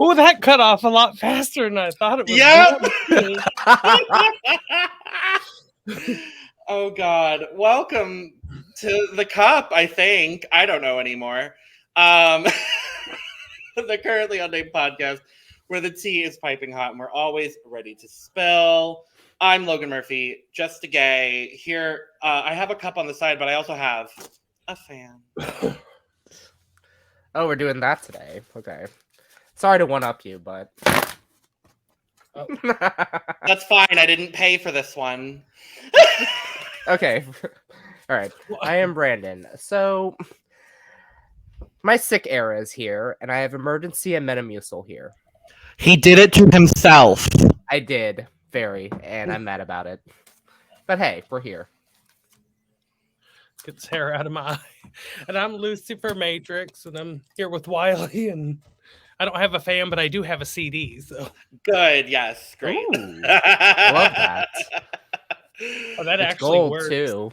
Oh, that cut off a lot faster than I thought it was. Yep. Oh, God. Welcome to the Cup, I think. I don't know anymore. The Currently Unnamed Podcast, where the tea is piping hot and we're always ready to spill. I'm Logan Murphy, just a gay. Here, I have a cup on the side, but I also have a fan. Oh, we're doing that today. Okay. Sorry to one-up you, but... Oh. That's fine. I didn't pay for this one. Okay. All right. I am Brandon. So, my sick era is here, and I have emergency and Metamucil here. He did it to himself. I did. Very. And I'm mad about it. But hey, we're here. Gets hair out of my eye. And I'm Luci for Matrix, and I'm here with Wiley, and I don't have a fan, but I do have a CD. So good, yes, great. Ooh, I love that. Oh, that it's actually gold works too.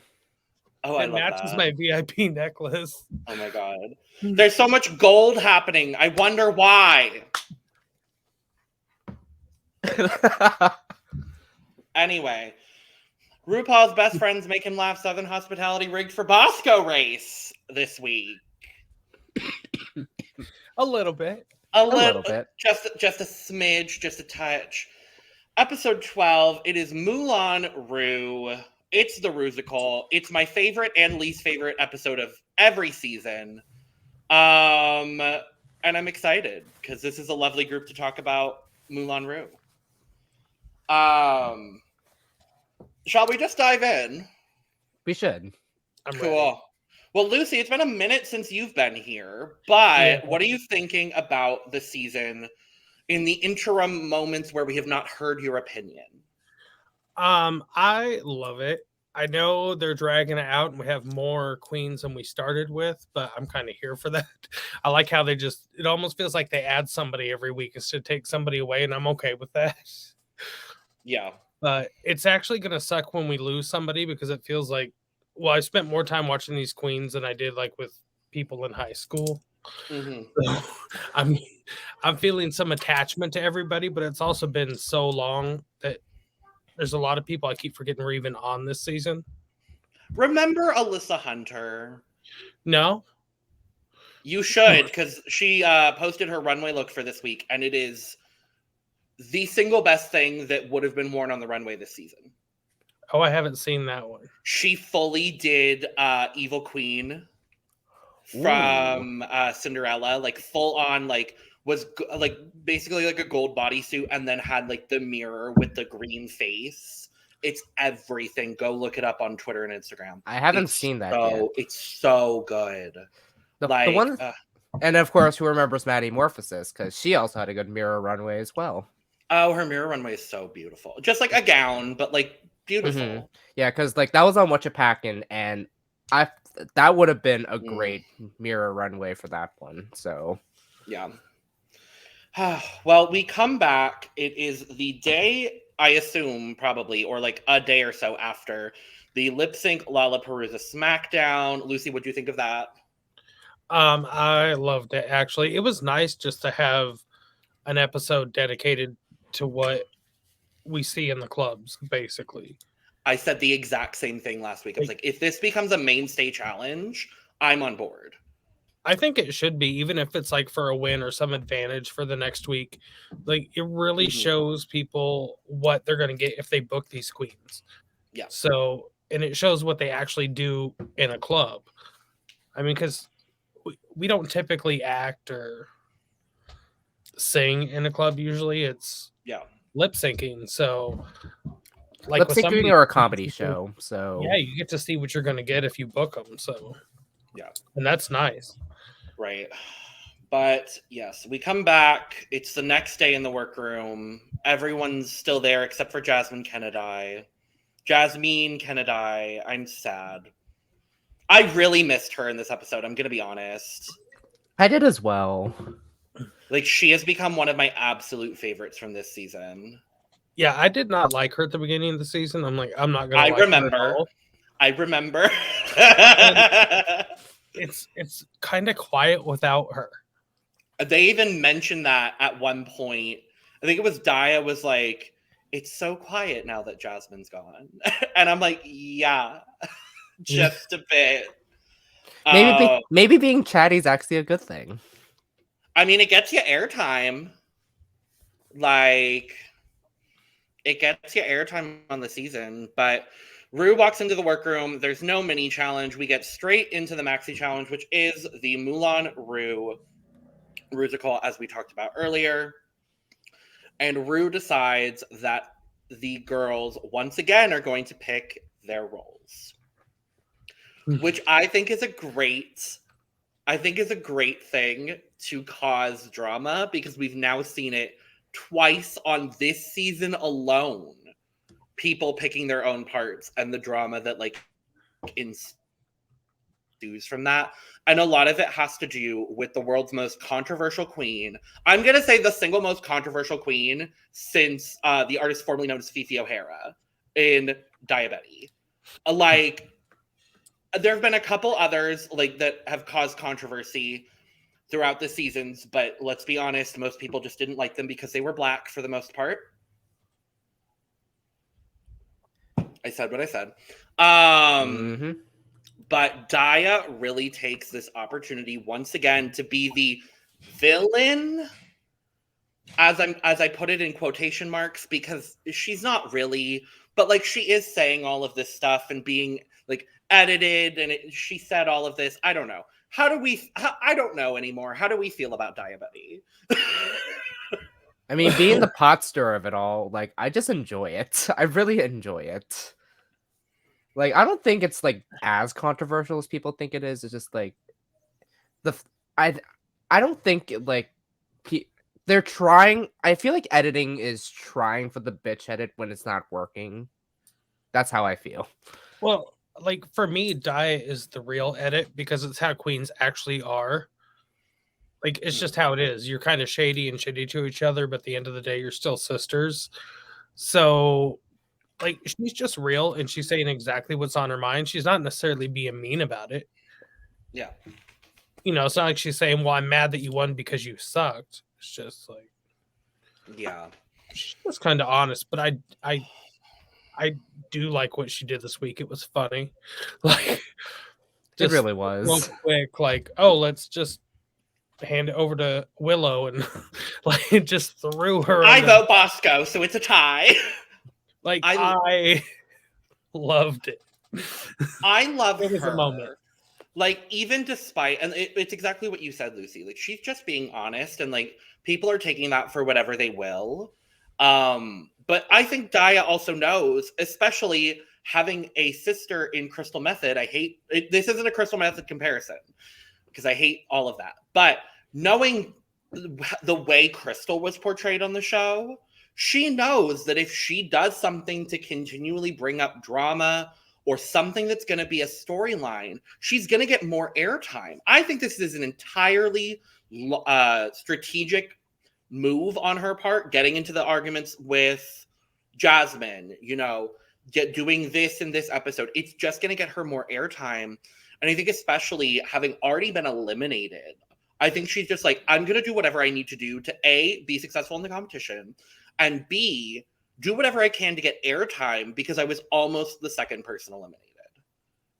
Oh, I it love matches that. my VIP necklace. Oh my god, there's so much gold happening. I wonder why. Anyway, RuPaul's best friends make him laugh. Southern Hospitality rigged for Bosco race this week. A little bit. A little bit. Just a smidge, just a touch. Episode 12. It is Moulin Ru. It's the Rusical. It's my favorite and least favorite episode of every season. And I'm excited because this is a lovely group to talk about Moulin Ru. Shall we just dive in? We should. I'm cool. ready. Well, Luci, it's been a minute since you've been here, but what are you thinking about the season in the interim moments where we have not heard your opinion? I love it. I know they're dragging it out and we have more queens than we started with, but I'm kind of here for that. I like how it almost feels like they add somebody every week instead of take somebody away, and I'm okay with that. Yeah. But it's actually going to suck when we lose somebody because it feels like, well, I spent more time watching these queens than I did like with people in high school. Mm-hmm. So, I'm feeling some attachment to everybody, but it's also been so long that there's a lot of people I keep forgetting were even on this season. Remember Alyssa Hunter? No. You should, because she posted her runway look for this week, and it is the single best thing that would have been worn on the runway this season. Oh, I haven't seen that one. She fully did Evil Queen from Cinderella, like full on, like was like basically like a gold bodysuit, and then had like the mirror with the green face. It's everything. Go look it up on Twitter and Instagram. I haven't seen that yet. It's so good. The one, and of course, who remembers Maddie Morphosis, because she also had a good mirror runway as well. Oh, her mirror runway is so beautiful. Just like a gown, but like beautiful. Mm-hmm. Yeah, because like that was on What You Packin', and that would have been a great mirror runway for that one. So yeah. Well, we come back. It is the day, I assume, probably, or like a day or so after the lip sync Lollapalooza SmackDown. Luci, what do you think of that? I loved it. Actually, it was nice just to have an episode dedicated to what we see in the clubs, basically. I said the exact same thing last week. I was like, if this becomes a mainstay challenge, I'm on board. I think it should be, even if it's like for a win or some advantage for the next week. Like, it really shows people what they're going to get if they book these queens. Yeah. So, and it shows what they actually do in a club. I mean, because we don't typically act or sing in a club. Usually it's lip syncing. So like lip with some of syncing these or a comedy seasons, show. So yeah, you get to see what you're going to get if you book them. So Yeah. and that's nice. Right. But yes, we come back. It's the next day in the workroom. Everyone's still there except for Jasmine Kennedy. I'm sad. I really missed her in this episode. I'm going to be honest. I did as well. Like, she has become one of my absolute favorites from this season. Yeah, I did not like her at the beginning of the season. I'm like, I'm not going to like her at all. I remember. It's kind of quiet without her. They even mentioned that at one point. I think it was Daya was like, it's so quiet now that Jasmine's gone. And I'm like, yeah, just a bit. Maybe being chatty is actually a good thing. I mean, it gets you airtime. Like, it gets you airtime on the season. But Ru walks into the workroom. There's no mini challenge. We get straight into the Maxi challenge, which is the Moulin Ru Rusical, as we talked about earlier. And Ru decides that the girls, once again, are going to pick their roles. Which I think is a great thing to cause drama, because we've now seen it twice on this season alone. People picking their own parts and the drama that like ensues from that. And a lot of it has to do with the world's most controversial queen. I'm going to say the single most controversial queen since the artist formerly known as Fifi O'Hara in Diabetes. Like, there have been a couple others like that have caused controversy throughout the seasons, but let's be honest, most people just didn't like them because they were Black for the most part. I said what I said. But Daya really takes this opportunity once again to be the villain, as I put it in quotation marks, because she's not really, but like she is saying all of this stuff and being like edited, and she said all of this. I don't know. I don't know anymore. How do we feel about Diabetes? I mean, being the pot stirrer of it all, like, I just enjoy it. I really enjoy it. Like, I don't think it's like as controversial as people think it is. It's just like I don't think like they're trying. I feel like editing is trying for the bitch edit when it's not working. That's how I feel. Well, like for me, Daya is the real edit because it's how queens actually are. Like, it's just how it is. You're kind of shady and shitty to each other, but at the end of the day, you're still sisters. So, like, she's just real and she's saying exactly what's on her mind. She's not necessarily being mean about it. Yeah. You know, it's not like she's saying, well, I'm mad that you won because you sucked. It's just like, yeah, she's just kind of honest. But I do like what she did this week. It was funny. Like, it really was. Real quick, like, oh, let's just hand it over to Willow and like just threw her. I vote Bosco, so it's a tie. Like, I loved it. I love it was her. A moment. Like, even despite, and it's exactly what you said, Lucy. Like, she's just being honest, and like people are taking that for whatever they will. But I think Daya also knows, especially having a sister in Crystal Method. I hate it. This isn't a Crystal Method comparison because I hate all of that. But knowing the way Crystal was portrayed on the show, she knows that if she does something to continually bring up drama or something that's going to be a storyline, she's going to get more airtime. I think this is an entirely strategic move on her part, getting into the arguments with Jasmine, you know, doing this in this episode. It's just going to get her more airtime. And I think especially having already been eliminated, I think she's just like, I'm going to do whatever I need to do to A, be successful in the competition, and B, do whatever I can to get airtime because I was almost the second person eliminated.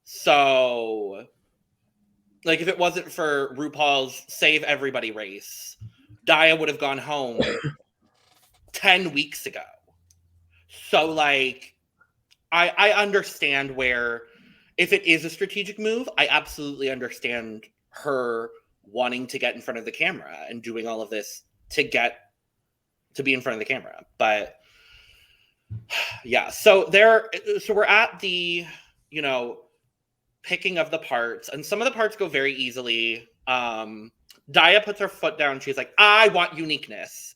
So, like, if it wasn't for RuPaul's Save Everybody race, Daya would have gone home 10 weeks ago. So, like, I understand where, if it is a strategic move, I absolutely understand her wanting to get in front of the camera and doing all of this to be in front of the camera. But Yeah, so we're at the, you know, picking of the parts, and some of the parts go very easily. Daya puts her foot down. She's like, I want uniqueness.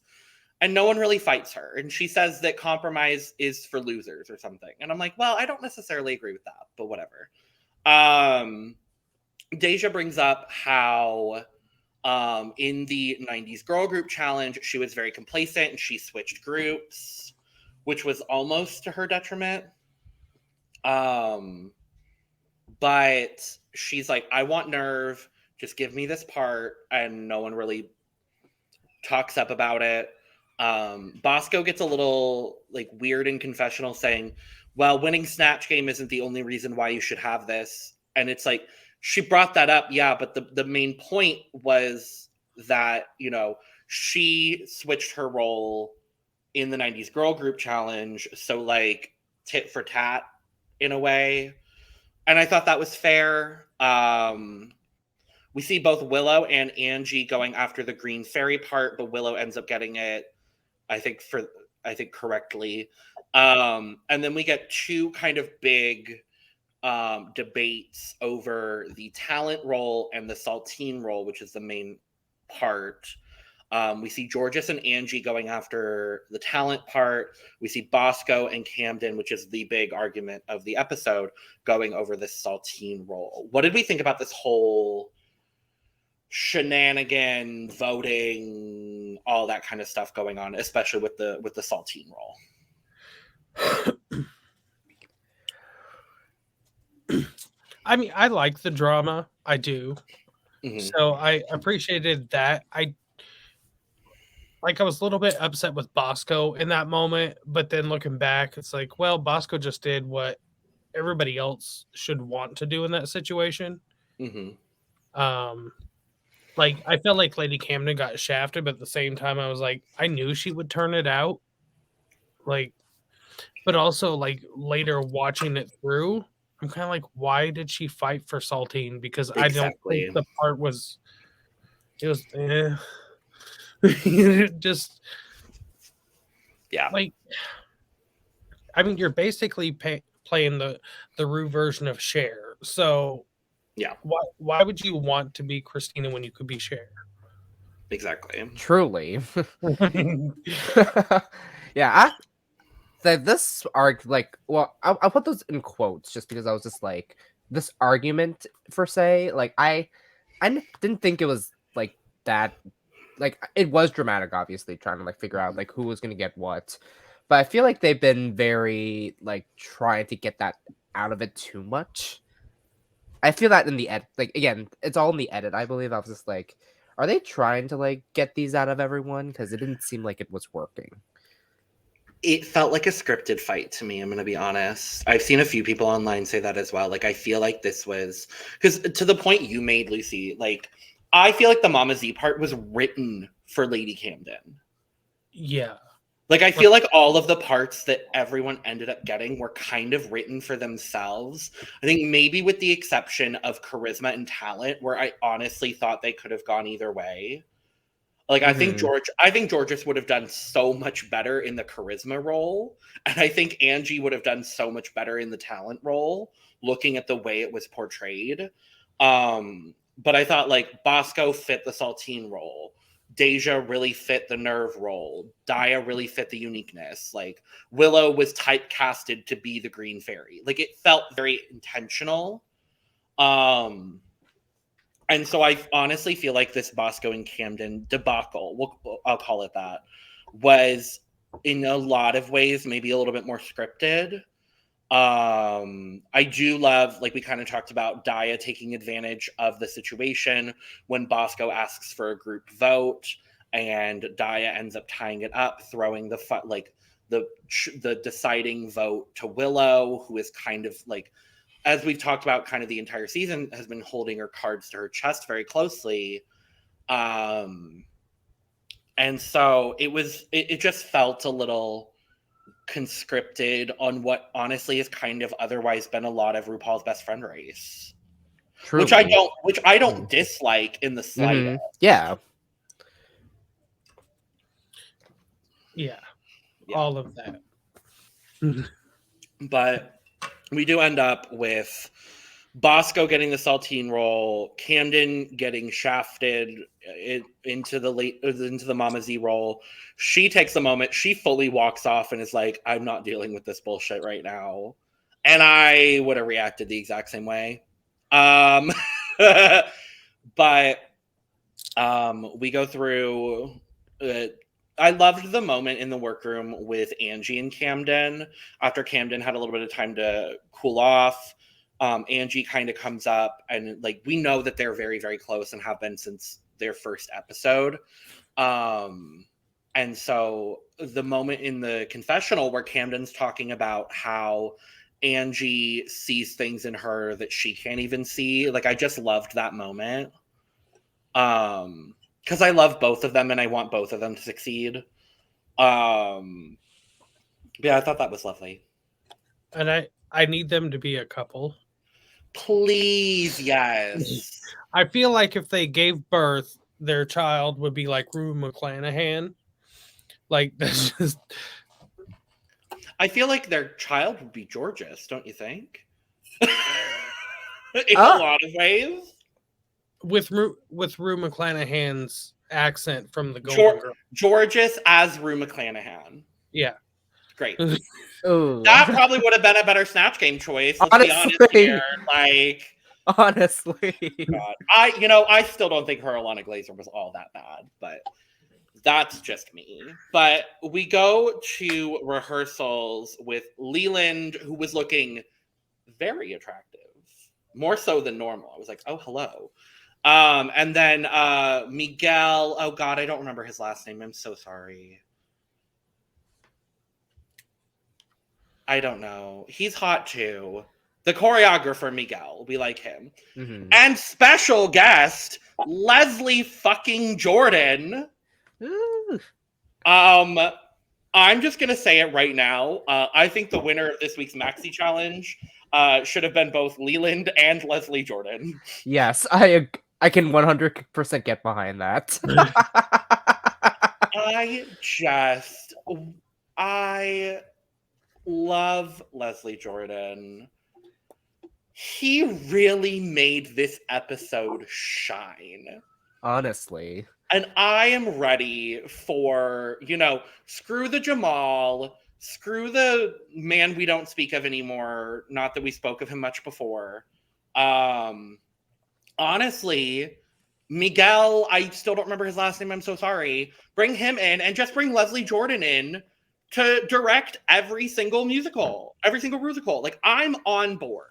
And no one really fights her. And she says that compromise is for losers or something. And I'm like, well, I don't necessarily agree with that, but whatever. Deja brings up how in the 90s girl group challenge, she was very complacent and she switched groups, which was almost to her detriment. But she's like, I want nerve. Just give me this part. And no one really talks up about it. Bosco gets a little like weird in confessional saying, well, winning Snatch Game isn't the only reason why you should have this. And it's like, she brought that up. Yeah. But the main point was that, you know, she switched her role in the 90s girl group challenge. So like tit for tat in a way. And I thought that was fair. We see both Willow and Angie going after the green fairy part, but Willow ends up getting it, I think correctly. And then we get two kind of big debates over the talent role and the saltine role, which is the main part. We see Georges and Angie going after the talent part. We see Bosco and Camden, which is the big argument of the episode, going over the saltine role. What did we think about this whole shenanigan, voting, all that kind of stuff going on, especially with the saltine role? I mean, I like the drama. I do. Mm-hmm. So I appreciated that. I was a little bit upset with Bosco in that moment, but then looking back, it's like, well, Bosco just did what everybody else should want to do in that situation. Mm-hmm. Like, I felt like Lady Camden got shafted, but at the same time, I was like, I knew she would turn it out. Like, but also, like, later watching it through, I'm kind of like, why did she fight for Saltine? Because exactly. I don't think the part was, just, yeah. Like, I mean, you're basically playing the Ru version of Cher. So, yeah. Why would you want to be Christina when you could be Cher? Exactly. Truly. Yeah, this arc, like, well, I'll put those in quotes just because I was just like, this argument per se, like, I didn't think it was like that. Like, it was dramatic, obviously, trying to like figure out like who was gonna get what, but I feel like they've been very like trying to get that out of it too much. I feel that in the edit, like, again, it's all in the edit, I believe. I was just like, are they trying to like get these out of everyone? Because it didn't seem like it was working. It felt like a scripted fight to me, I'm going to be honest. I've seen a few people online say that as well. Like, I feel like this was, because to the point you made, Lucy, like, I feel like the Mama Z part was written for Lady Camden. Yeah. Like, I feel like all of the parts that everyone ended up getting were kind of written for themselves. I think maybe with the exception of charisma and talent, where I honestly thought they could have gone either way. Like, I think Georges would have done so much better in the charisma role. And I think Angie would have done so much better in the talent role, looking at the way it was portrayed. But I thought, like, Bosco fit the saltine role. Deja really fit the nerve role. Daya really fit the uniqueness. Like, Willow was typecasted to be the green fairy. Like, it felt very intentional. And so I honestly feel like this Bosco and Camden debacle, I'll call it that, was in a lot of ways maybe a little bit more scripted. I do love, like we kind of talked about, Daya taking advantage of the situation when Bosco asks for a group vote and Daya ends up tying it up, throwing the deciding vote to Willow, who is kind of like, as we've talked about kind of the entire season, has been holding her cards to her chest very closely. And so it just felt a little conscripted on what honestly has kind of otherwise been a lot of RuPaul's Best Friend race. Truly. Which I don't dislike in the slightest. Mm-hmm. Yeah. Yeah. All of that. But we do end up with Bosco getting the saltine role, Camden getting shafted into the Mama Z role. She takes a moment, she fully walks off and is like, I'm not dealing with this bullshit right now. And I would have reacted the exact same way. But we go through. I loved the moment in the workroom with Angie and Camden after Camden had a little bit of time to cool off. Angie kind of comes up and like we know that they're very, very close and have been since their first episode. And so the moment in the confessional where Camden's talking about how Angie sees things in her that she can't even see, like I just loved that moment. Because I love both of them and I want both of them to succeed. Yeah, I thought that was lovely. And I need them to be a couple. Please, yes. I feel like if they gave birth, their child would be like Rue McClanahan. Like that's just. I feel like their child would be Georges, don't you think? In a lot of ways. With Rue McClanahan's accent from the Golden Girls. Georges as Rue McClanahan. Yeah. Great. Ooh. That probably would have been a better Snatch Game choice. Let's be honest here. Like, honestly. God. I still don't think her Alana Glazer was all that bad, but that's just me. But we go to rehearsals with Leland, who was looking very attractive. More so than normal. I was like, oh, hello. And then Miguel, oh God, I don't remember his last name. I'm so sorry. I don't know. He's hot too. The choreographer, Miguel, we like him. Mm-hmm. And special guest, Leslie fucking Jordan. Ooh. I'm just gonna say it right now. I think the winner of this week's Maxi Challenge should have been both Leland and Leslie Jordan. Yes, I can 100% get behind that. I love Leslie Jordan. He really made this episode shine. Honestly. And I am ready for, screw the Jamal, screw the man we don't speak of anymore. Not that we spoke of him much before. Honestly, Miguel, I still don't remember his last name. I'm so sorry. Bring him in and just bring Leslie Jordan in to direct every single musical. Like, I'm on board.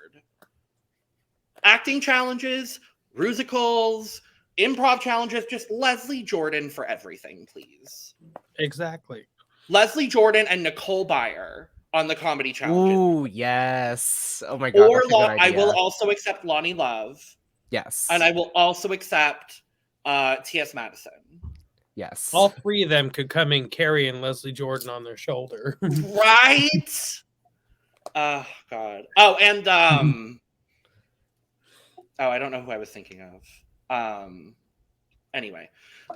Acting challenges, musicals, improv challenges, just Leslie Jordan for everything, please. Exactly. Leslie Jordan and Nicole Byer on the comedy challenges. Ooh, yes. Oh my God. Or I will also accept Lonnie Love. Yes. And I will also accept T.S. Madison. Yes. All three of them could come in carrying Leslie Jordan on their shoulder. Right? Oh, God. Oh, and I don't know who I was thinking of. Anyway.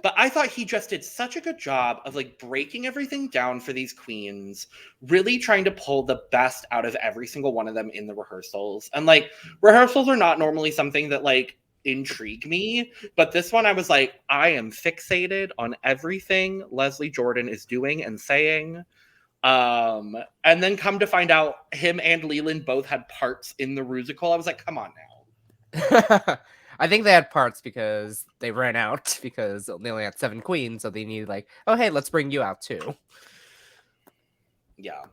But I thought he just did such a good job of like breaking everything down for these queens, really trying to pull the best out of every single one of them in the rehearsals. And like rehearsals are not normally something that like intrigue me, but this one I was like, I am fixated on everything Leslie Jordan is doing and saying. And then come to find out him and Leland both had parts in the Rusical. I was like, come on now. I think they had parts because they ran out because they only had 7 queens, so they needed like, oh hey, let's bring you out too. Yeah,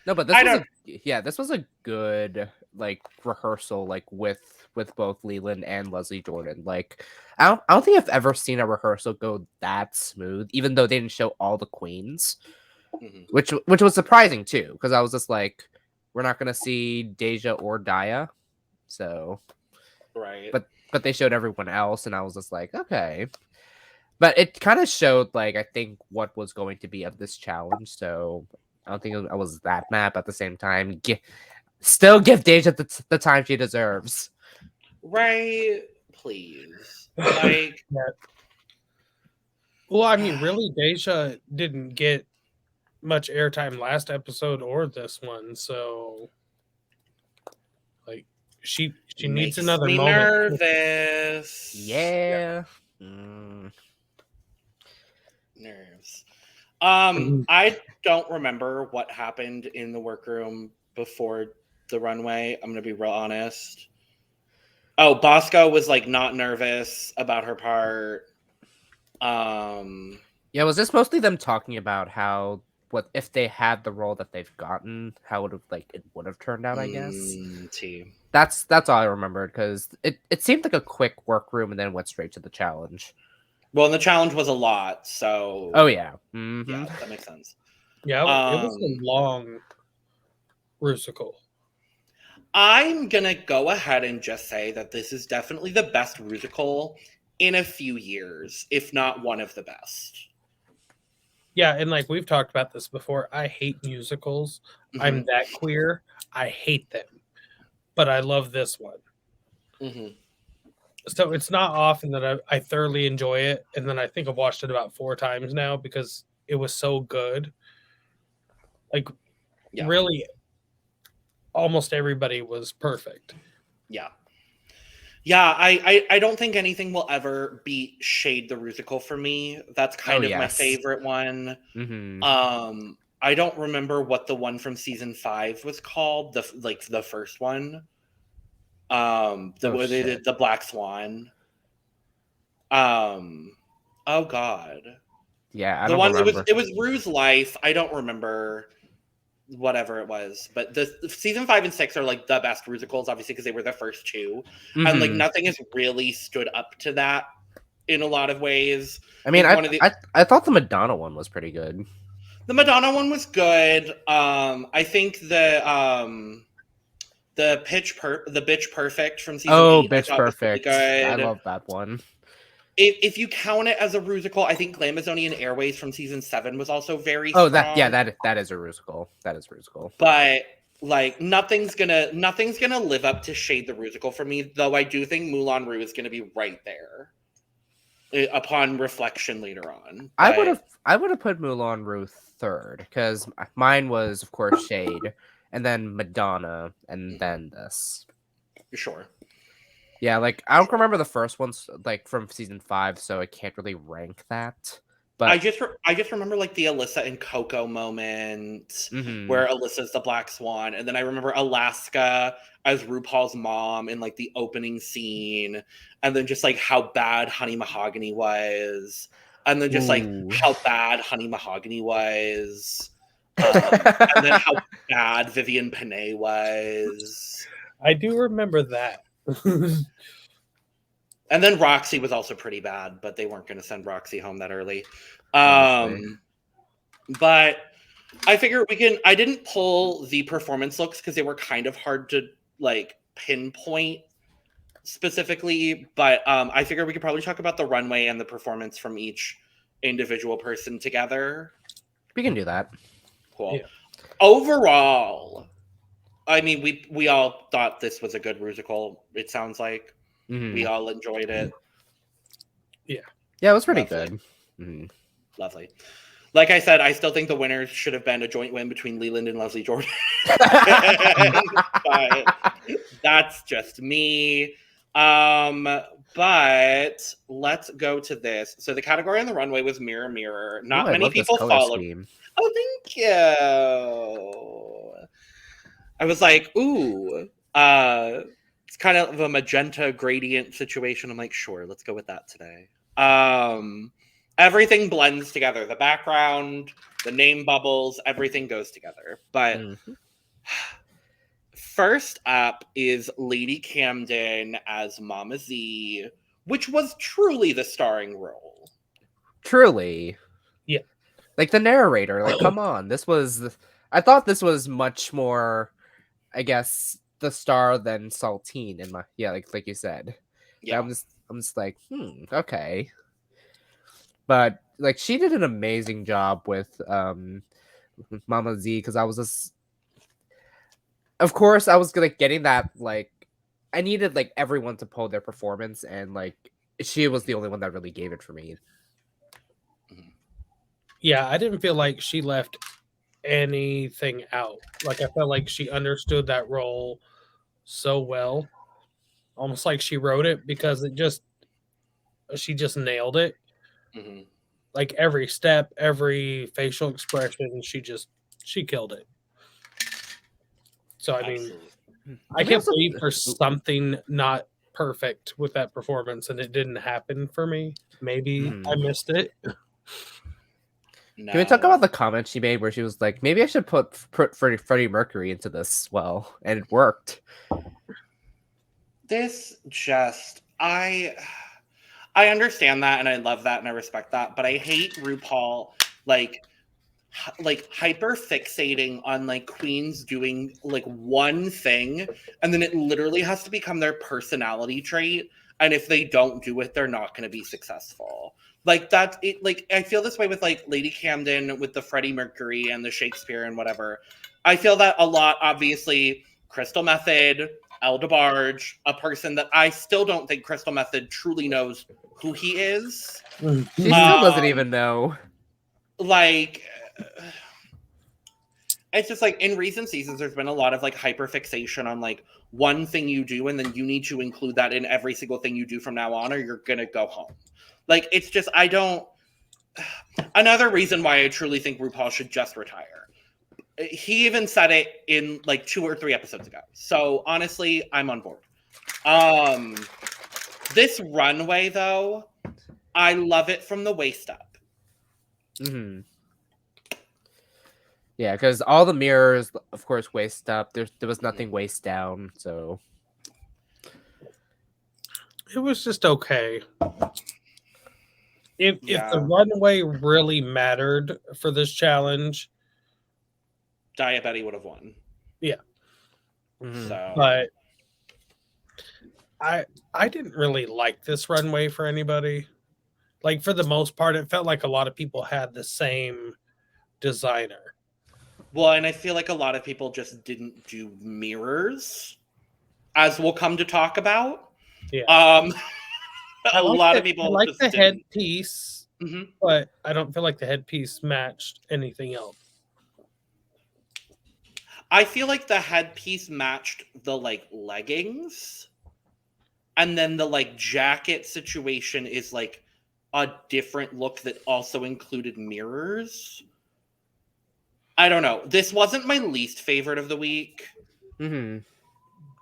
but this was a good like rehearsal, like with both Leland and Leslie Jordan. Like, I don't think I've ever seen a rehearsal go that smooth, even though they didn't show all the queens, which was surprising too, because I was just like, we're not gonna see Deja or Daya. So, right. But they showed everyone else, and I was just like, okay. But it kind of showed, like, I think what was going to be of this challenge. So I don't think I was that mad. But at the same time, still give Deja the time she deserves. Right? Please. Like, well, I mean, really, Deja didn't get much airtime last episode or this one, so like she needs Makes another me moment. nervous. Yeah. Nerves. I don't remember what happened in the workroom before the runway. I'm gonna be real honest. Oh, Bosco was like not nervous about her part. Yeah, was this mostly them talking about how what if they had the role that they've gotten, how it would have turned out, I guess. That's all I remembered, because it seemed like a quick workroom and then went straight to the challenge. Well, and the challenge was a lot, so Oh yeah. yeah, that makes sense. Yeah, it was a long Rusical. I'm gonna go ahead and just say that this is definitely the best Rusical in a few years, if not one of the best. Yeah, and like we've talked about this before, I hate musicals. Mm-hmm. I'm that queer. I hate them. But I love this one. Mm-hmm. So it's not often that I thoroughly enjoy it. And then I think I've watched it about 4 times now because it was so good. Like, really, almost everybody was perfect. Yeah. Yeah, I don't think anything will ever beat Shade the Rusical for me. That's kind of my favorite one. Mm-hmm. I don't remember what the one from season 5 was called. The first one. They did the Black Swan. Oh God. Yeah, the one remember. It was Rue's Life. I don't remember whatever it was, but the season 5 and 6 are like the best musicals, obviously, because they were the first 2, and like nothing has really stood up to that in a lot of ways. I mean, I thought the Madonna one was pretty good. The Madonna one was good. I think the Bitch Perfect from season 8, Bitch Perfect, good. I love that one. If you count it as a Rusical, I think Glamazonian Airways from season 7 was also very strong. That is a Rusical. That is Rusical. But like nothing's gonna live up to Shade the Rusical for me, though I do think Moulin Ru is gonna be right there upon reflection later on. But I would have put Moulin Ru third, because mine was, of course, Shade, and then Madonna, and then this. Sure. Yeah, like I don't remember the first ones like from season 5, so I can't really rank that. But I just remember like the Alyssa and Coco moment where Alyssa's the Black Swan, and then I remember Alaska as RuPaul's mom in like the opening scene, and then just like how bad Honey Mahogany was, and then just like how bad Honey Mahogany was, and then how bad Vivian Panay was. I do remember that. And then Roxy was also pretty bad, but they weren't going to send Roxy home that early. But I figure I didn't pull the performance looks because they were kind of hard to like pinpoint specifically, but I figure we could probably talk about the runway and the performance from each individual person together. We can do that. Cool. Yeah. Overall, I mean, we all thought this was a good Rusical. It sounds like we all enjoyed it. Yeah, it was pretty good. Lovely. Like I said, I still think the winners should have been a joint win between Leland and Leslie Jordan. But that's just me. But let's go to this. So the category on the runway was Mirror Mirror. Not many people followed. Scheme. Oh, thank you. I was like, ooh, it's kind of a magenta gradient situation. I'm like, sure, let's go with that today. Everything blends together. The background, the name bubbles, everything goes together. But first up is Lady Camden as Mama Z, which was truly the starring role. Truly. Yeah. Like the narrator, like, come on. I thought this was much more, I guess, the star than Saltine in my like you said. Yeah. I'm just like, okay. But like she did an amazing job with Mama Z, because I was just, of course I was like getting that, like I needed like everyone to pull their performance, and like she was the only one that really gave it for me. Yeah, I didn't feel like she left anything out. Like I felt like she understood that role so well, almost like she wrote it, because she just nailed it. Mhm. Like every step, every facial expression, she killed it. So I mean, Absolutely. I can't believe for something not perfect with that performance, and it didn't happen for me. Maybe I missed it. No. Can we talk about the comment she made where she was like, maybe I should put Freddie Mercury into this? Well, and it worked. This just I understand that and I love that and I respect that, but I hate RuPaul like hyper fixating on like queens doing like one thing, and then it literally has to become their personality trait, and if they don't do it, they're not going to be successful. Like that, it like I feel this way with like Lady Camden with the Freddie Mercury and the Shakespeare and whatever. I feel that a lot. Obviously, Crystal Method, El DeBarge, a person that I still don't think Crystal Method truly knows who he is. She still doesn't even know. Like, it's just like in recent seasons, there's been a lot of like hyper fixation on like one thing you do, and then you need to include that in every single thing you do from now on, or you're gonna go home. Like, it's just, I don't. Another reason why I truly think RuPaul should just retire. He even said it in like 2 or 3 episodes ago. So honestly, I'm on board. This runway though, I love it from the waist up. Mm-hmm. Yeah, because all the mirrors, of course, waist up. There was nothing waist down, so It was just okay. If the runway really mattered for this challenge, Diabetti would have won. Yeah. Mm-hmm. So, but I didn't really like this runway for anybody. Like for the most part, it felt like a lot of people had the same designer. Well, and I feel like a lot of people just didn't do mirrors, as we'll come to talk about. Yeah. A lot of people I like just the didn't. headpiece, but I don't feel like the headpiece matched anything else. I feel like the headpiece matched the like leggings, and then the like jacket situation is like a different look that also included mirrors. I don't know. This wasn't my least favorite of the week. Mm-hmm.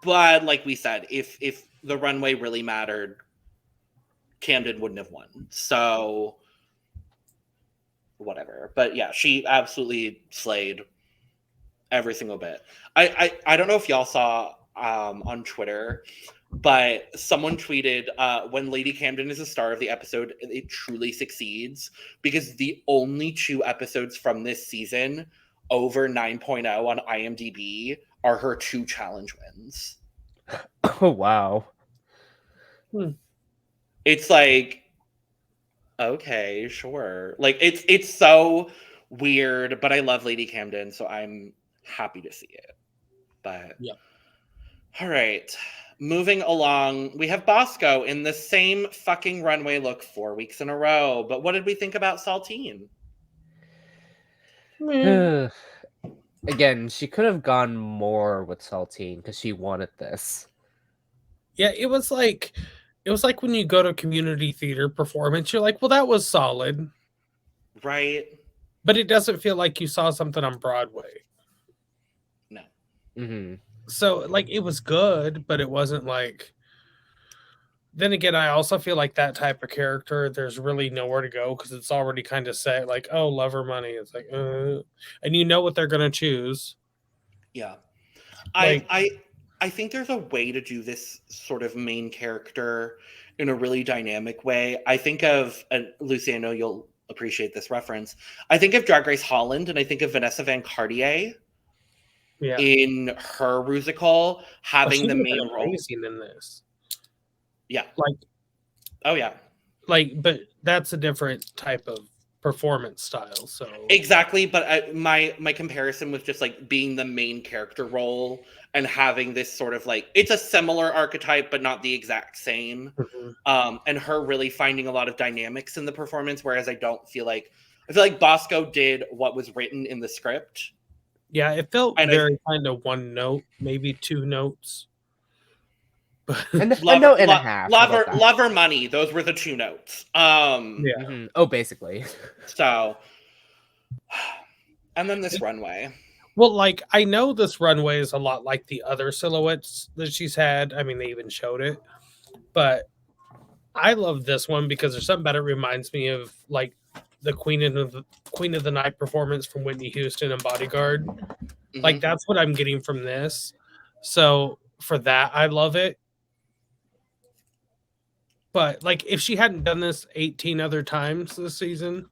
But like we said, if the runway really mattered, Camden wouldn't have won. So whatever. But yeah, she absolutely slayed every single bit. I don't know if y'all saw on Twitter, but someone tweeted, when Lady Camden is a star of the episode, it truly succeeds, because the only 2 episodes from this season over 9.0 on IMDb are her 2 challenge wins. Oh, wow. It's like, okay, sure. Like, it's so weird, but I love Lady Camden, so I'm happy to see it. But yeah. All right. Moving along, we have Bosco in the same fucking runway look 4 weeks in a row. But what did we think about Saltine? Again, she could have gone more with Saltine because she wanted this. Yeah, it was like when you go to a community theater performance, you're like, well, that was solid. Right. But it doesn't feel like you saw something on Broadway. No. Mm-hmm. So, like, it was good, but it wasn't like... Then again, I also feel like that type of character, there's really nowhere to go because it's already kind of set. Like, oh, love or money. It's like, and you know what they're going to choose. Yeah. Like, I think there's a way to do this sort of main character in a really dynamic way. I think of, and Luci, I know you'll appreciate this reference. I think of Drag Race Holland, and I think of Vanessa Van Cartier. Yeah. In her Rusical, having the main role. Amazing in this. Yeah. Like, oh yeah. Like, but that's a different type of performance style. So exactly, but my comparison was just like being the main character role and having this sort of like, it's a similar archetype, but not the exact same. And her really finding a lot of dynamics in the performance, whereas I I feel like Bosco did what was written in the script. Yeah, it felt And very kind of one note, maybe two notes. And a note and a half. Love or money. Those were the two notes. Yeah. Oh, basically. So, and then this runway. Well, like, I know this runway is a lot like the other silhouettes that she's had. I mean, they even showed it. But I love this one because there's something about it reminds me of, like, the Queen of the Night performance from Whitney Houston and Bodyguard. Mm-hmm. Like, that's what I'm getting from this. So, for that, I love it. But, like, if she hadn't done this 18 other times this season,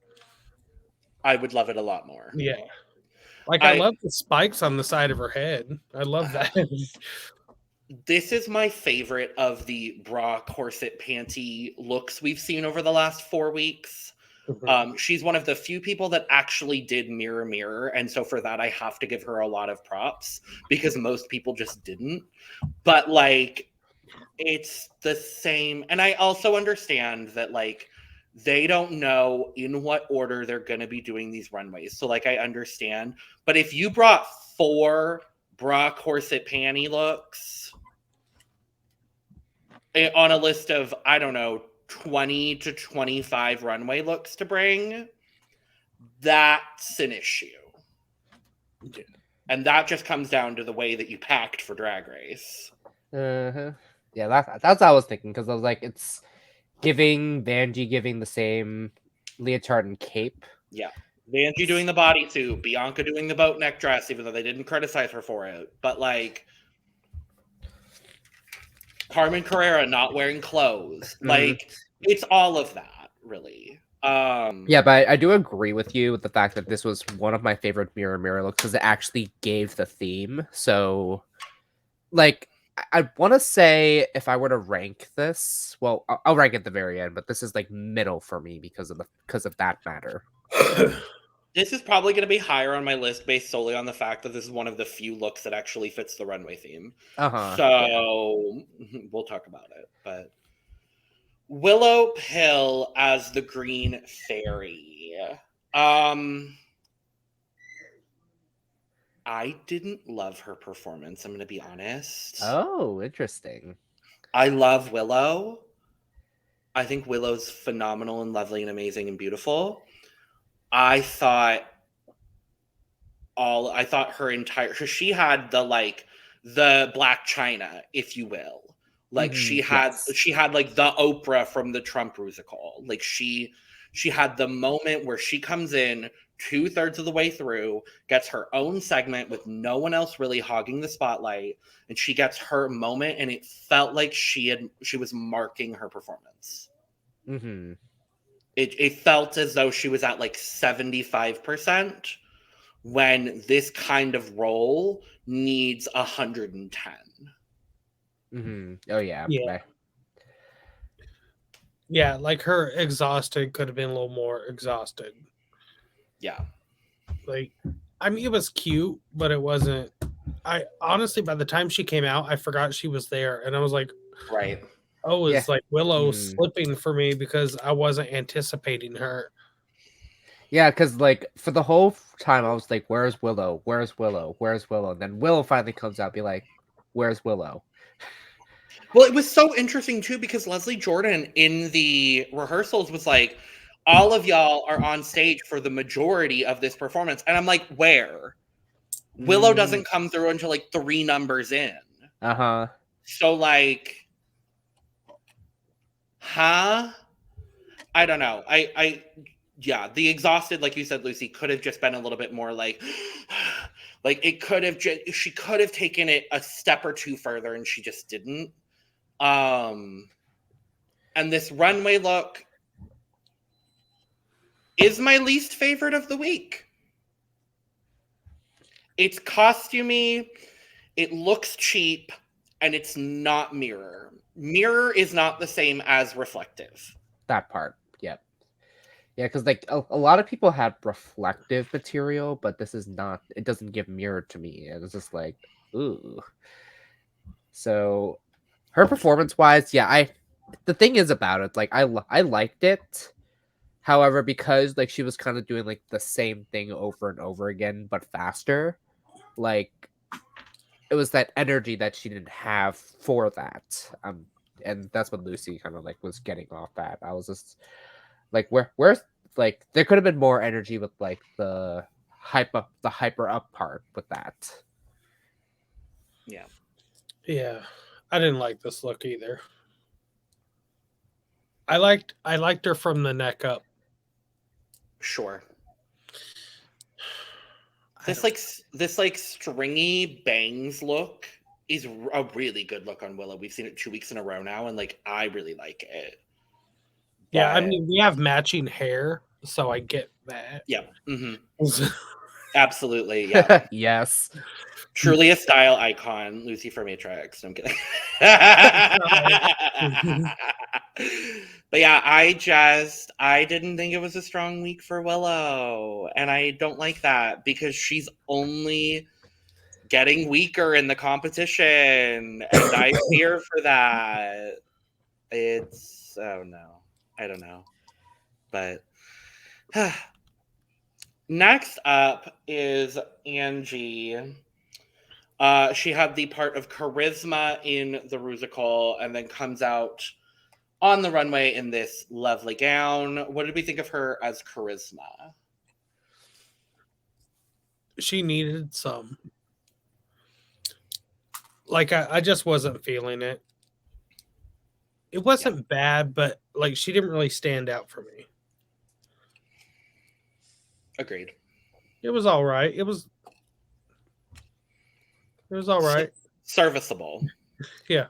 I would love it a lot more. Yeah. Like, I love the spikes on the side of her head. I love that. This is my favorite of the bra, corset, panty looks we've seen over the last 4 weeks. Mm-hmm. She's one of the few people that actually did mirror mirror. And so for that, I have to give her a lot of props because most people just didn't. But, like, it's the same. And I also understand that, like, they don't know in what order they're going to be doing these runways. So, like, I understand. But if you brought 4 bra, corset, panty looks on a list of, I don't know, 20 to 25 runway looks to bring, that's an issue. Yeah. And that just comes down to the way that you packed for Drag Race. Uh-huh. Yeah, that's what I was thinking, because I was like, it's Vanjie giving the same leotard and cape. Yeah. Vanjie doing the bodysuit, Bianca doing the boat neck dress, even though they didn't criticize her for it. But, like, Carmen Carrera not wearing clothes. Mm-hmm. Like, it's all of that, really. Yeah, but I do agree with you with the fact that this was one of my favorite mirror mirror looks because it actually gave the theme. So, like, I want to say if I were to rank this, well, I'll rank it at the very end, but this is like middle for me because of that matter. This is probably going to be higher on my list based solely on the fact that this is one of the few looks that actually fits the runway theme. So we'll talk about it. But Willow Pill as the Green Fairy. I didn't love her performance, I'm going to be honest. Oh, interesting. I love Willow. I think Willow's phenomenal and lovely and amazing and beautiful. I thought her entire, she had the Black China, if you will. Like, she had like the Oprah from the Trump Rusical. Like, she had the moment where she comes in 2/3 of the way through, gets her own segment with no one else really hogging the spotlight, and she gets her moment, and it felt like she was marking her performance. Mm-hmm. It felt as though she was at like 75% when this kind of role needs 110. Mm-hmm. Oh yeah. Yeah, like her exhausted could have been a little more exhausted. Yeah. Like, I mean, it was cute, but it wasn't. I honestly, by the time she came out, I forgot she was there. And I was like, right. Oh, it's like Willow slipping for me because I wasn't anticipating her. Yeah, because like for the whole time, I was like, where's Willow? Where's Willow? Where's Willow? And then Willow finally comes out, be like, where's Willow? Well, it was so interesting, too, because Leslie Jordan in the rehearsals was like, all of y'all are on stage for the majority of this performance. And I'm like, where? Willow doesn't come through until like 3 numbers in. Uh-huh. So, like, I don't know. Yeah, the exhausted, like you said, Lucy, could have just been a little bit more like it could have she could have taken it a step or 2 further, and she just didn't. And this runway look is my least favorite of the week. It's costumey, it looks cheap, and it's not mirror. Mirror is not the same as reflective. That part, yeah. Yeah, because like a lot of people had reflective material, but this is not, it doesn't give mirror to me. And it's just like, ooh. So her performance-wise, yeah, the thing is about it, like I liked it. However, because like she was kind of doing like the same thing over and over again, but faster, like it was that energy that she didn't have for that. And that's what Luci kind of like was getting off at. I was just like, where's like there could have been more energy with like the hyper up part with that. Yeah. Yeah. I didn't like this look either. I liked her from the neck up. Sure. This stringy bangs look is a really good look on Willow. We've seen it 2 weeks in a row now, and like I really like it. Yeah, I mean we have matching hair, so I get that. Yeah. Mm-hmm. Absolutely. Yeah. Yes. Truly a style icon, Luci for Matrix. No, I'm kidding. But yeah, I didn't think it was a strong week for Willow. And I don't like that because she's only getting weaker in the competition. And I fear for that. Oh no. I don't know. But next up is Angie. She had the part of Charisma in the Rusical and then comes out on the runway in this lovely gown. What did we think of her as Charisma? She needed some. Like, I just wasn't feeling it. It wasn't bad, but like she didn't really stand out for me. Agreed. It was all right. It was all right. Serviceable. Yeah.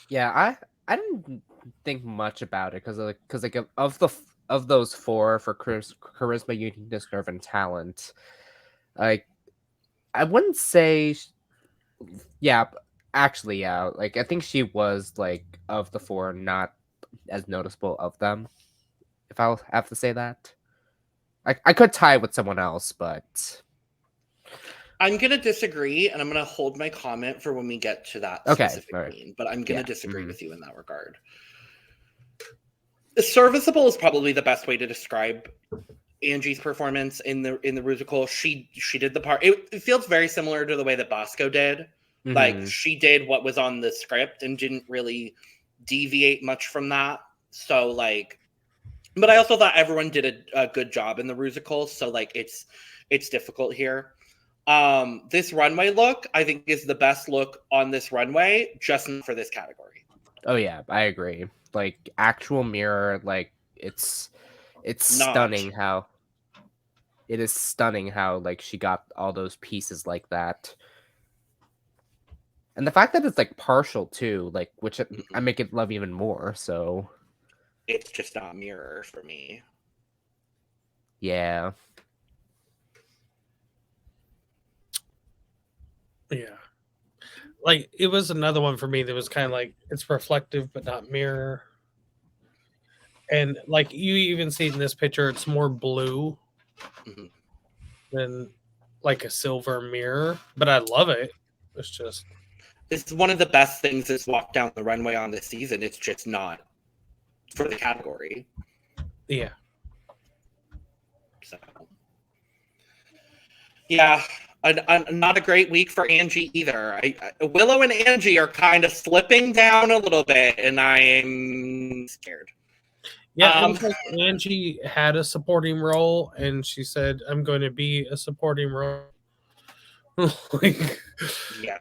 Yeah, I didn't think much about it because of those four for charisma, uniqueness, nerve, and talent. Like, I wouldn't say. Yeah, actually, yeah. Like, I think she was like of the four, not as noticeable of them. If I'll have to say that, I could tie with someone else, but I'm gonna disagree, and I'm gonna hold my comment for when we get to that specific queen. But I'm gonna disagree with you in that regard. Serviceable is probably the best way to describe Angie's performance in the Rusical. She did the part. It feels very similar to the way that Bosco did. Mm-hmm. Like she did what was on the script and didn't really deviate much from that. So like, but I also thought everyone did a good job in the Rusical. So like, it's difficult here. This runway look, I think, is the best look on this runway, just for this category. Oh yeah, I agree. Like actual mirror, like it's stunning how it is stunning how like she got all those pieces like that. And the fact that it's like partial too, like which I make it love even more, so it's just not mirror for me. Yeah. Yeah. Like it was another one for me that was kind of like it's reflective but not mirror. And like you even see in this picture, it's more blue than like a silver mirror. But I love it. It's one of the best things that's walked down the runway on this season. It's just not for the category. Yeah. So. Yeah. Not a great week for Angie either. Willow and Angie are kind of slipping down a little bit, and I'm scared. Yeah, like Angie had a supporting role, and she said, "I'm going to be a supporting role." Yeah.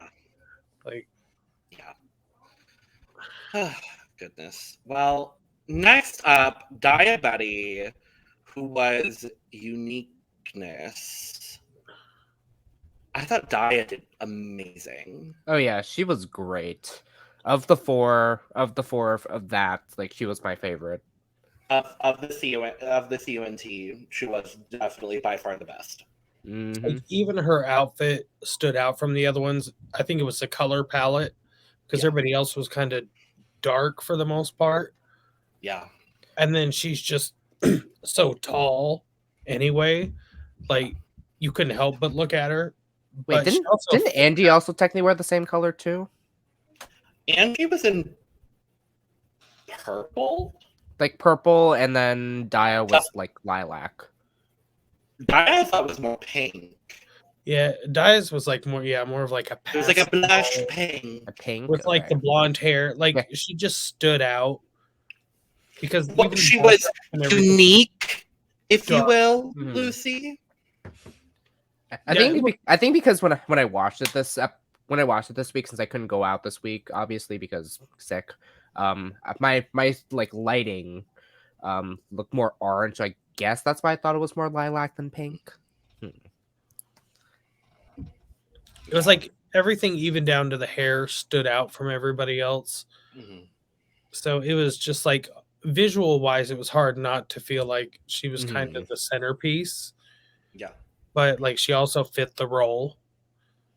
Goodness. Well, next up, Diabetes, who was uniqueness. I thought Dia did amazing. Oh yeah, she was great. Of the four of that, like she was my favorite. Of the CUNT, she was definitely by far the best. Mm-hmm. Like, even her outfit stood out from the other ones. I think it was the color palette because everybody else was kind of dark for the most part. Yeah. And then she's just so tall anyway. Like you couldn't help but look at her. Wait, didn't Angie also technically wear the same color too? Angie was in purple. like purple, and then Daya was like lilac. I thought was more pink. Yeah, Daya's was like more of like a It was like a blush pink. A pink with like the blonde hair. Like she just stood out because she was unique, if you will, Luci. I think because when I watched it this week, since I couldn't go out this week, obviously because sick, my like lighting looked more orange. So I guess that's why I thought it was more lilac than pink. It was like everything, even down to the hair, stood out from everybody else. So it was just like visual wise, it was hard not to feel like she was kind of the centerpiece. Yeah. But like she also fit the role.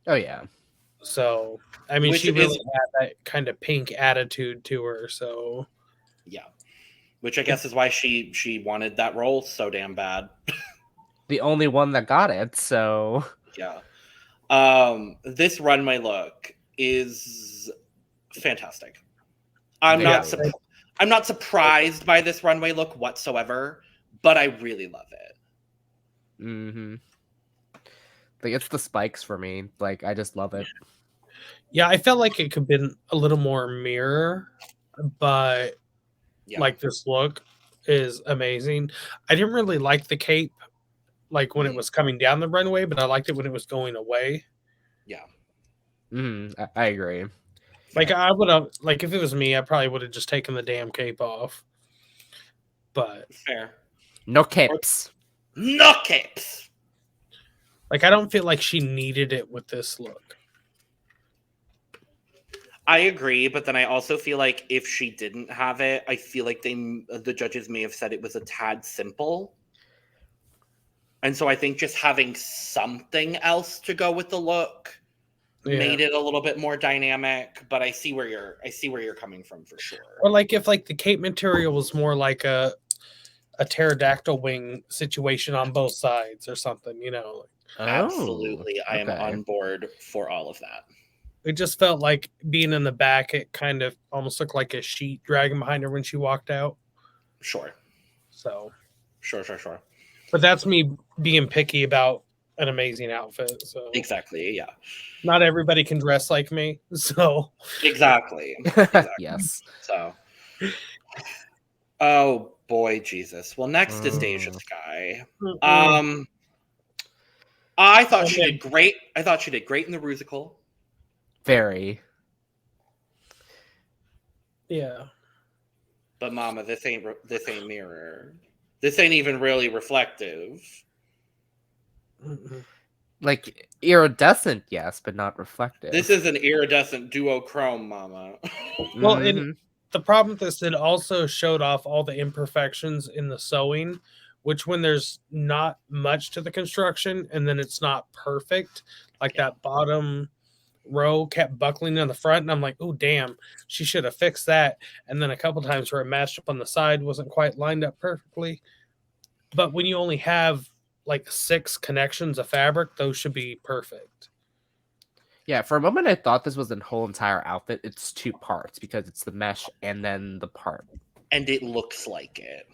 Oh yeah. So I mean, she really had that kind of pink attitude to her. So yeah, which I guess is why she wanted that role so damn bad. The only one that got it. So yeah. This runway look is fantastic. I'm not surprised by this runway look whatsoever, but I really love it. Like it's the spikes for me. Like I just love it. Yeah, I felt like it could have been a little more mirror, but like this look is amazing. I didn't really like the cape like when it was coming down the runway, but I liked it when it was going away. Yeah. I agree. Like I would have, like if it was me, I probably would have just taken the damn cape off. But fair. No capes. No capes. Like I don't feel like she needed it with this look. I agree, but then I also feel like if she didn't have it, I feel like the judges may have said it was a tad simple. And so I think just having something else to go with the look made it a little bit more dynamic. But I see where you're coming from for sure. Or like if like the cape material was more like a pterodactyl wing situation on both sides or something, you know. Absolutely, I am on board for all of that. It just felt like being in the back, it kind of almost looked like a sheet dragging behind her when she walked out. Sure. So. Sure. But that's me being picky about an amazing outfit. So exactly, yeah. Not everybody can dress like me. So exactly. Yes. So. Oh boy, Jesus. Well, next is Deja Sky. I thought she did great. I thought she did great in the Rusical. Very. Yeah. But mama, this ain't mirror. This ain't even really reflective. Like iridescent, yes, but not reflective. This is an iridescent duochrome, mama. Well, the problem with this, it also showed off all the imperfections in the sewing, which when there's not much to the construction and then it's not perfect, like that bottom row kept buckling on the front, and I'm like, oh damn, she should have fixed that. And then a couple times where it matched up on the side wasn't quite lined up perfectly. But when you only have like 6 connections of fabric, those should be perfect. Yeah, for a moment I thought this was the whole entire outfit. It's 2 parts because it's the mesh and then the part. And it looks like it.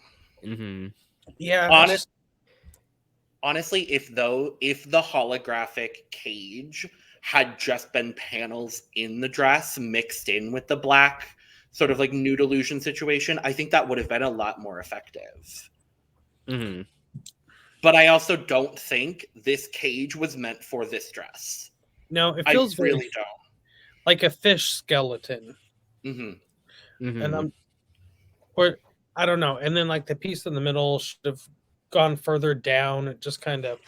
Yeah. Honestly, if the holographic cage had just been panels in the dress mixed in with the black sort of like nude illusion situation, I think that would have been a lot more effective. But I also don't think this cage was meant for this dress. No, it feels really don't. Like a fish skeleton. And I don't know. And then like the piece in the middle should have gone further down. It just kind of.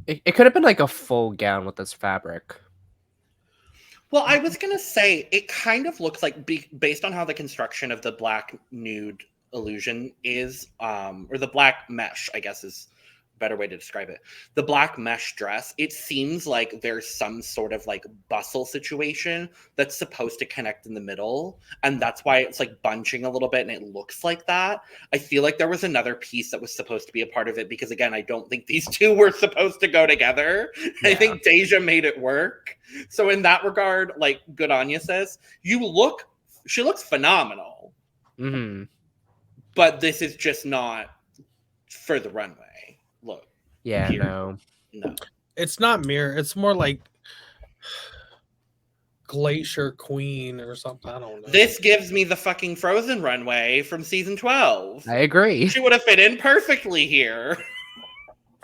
It could have been like a full gown with this fabric. Well, I was going to say, it kind of looks like, based on how the construction of the black nude illusion is, or the black mesh, I guess is a better way to describe it. The black mesh dress, it seems like there's some sort of like bustle situation that's supposed to connect in the middle. And that's why it's like bunching a little bit and it looks like that. I feel like there was another piece that was supposed to be a part of it because, again, I don't think these two were supposed to go together. Yeah. I think Deja made it work. So in that regard, like, good on you, sis. She looks phenomenal. Mm-hmm. But this is just not for the runway. Look. Yeah, Here. no. It's not mirror. It's more like Glacier Queen or something. I don't know. This gives me the fucking Frozen runway from season 12. I agree. She would have fit in perfectly here.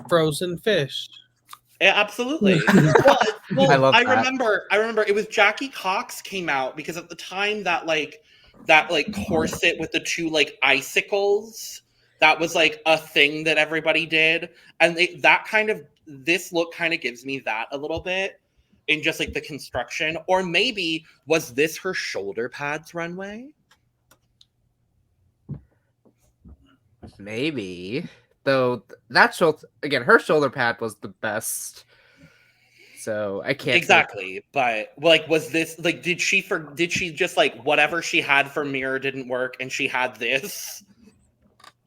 Frozen fish. Yeah, absolutely. Well, I love that. I remember it was Jackie Cox came out because at the time that corset with the two like icicles, that was like a thing that everybody did. And this look kind of gives me that a little bit in just like the construction. Or maybe was this her shoulder pads runway? Maybe. Though that her shoulder pad was the best. So I can't Exactly. But like, was this like, did she just like whatever she had for Mirror didn't work and she had this?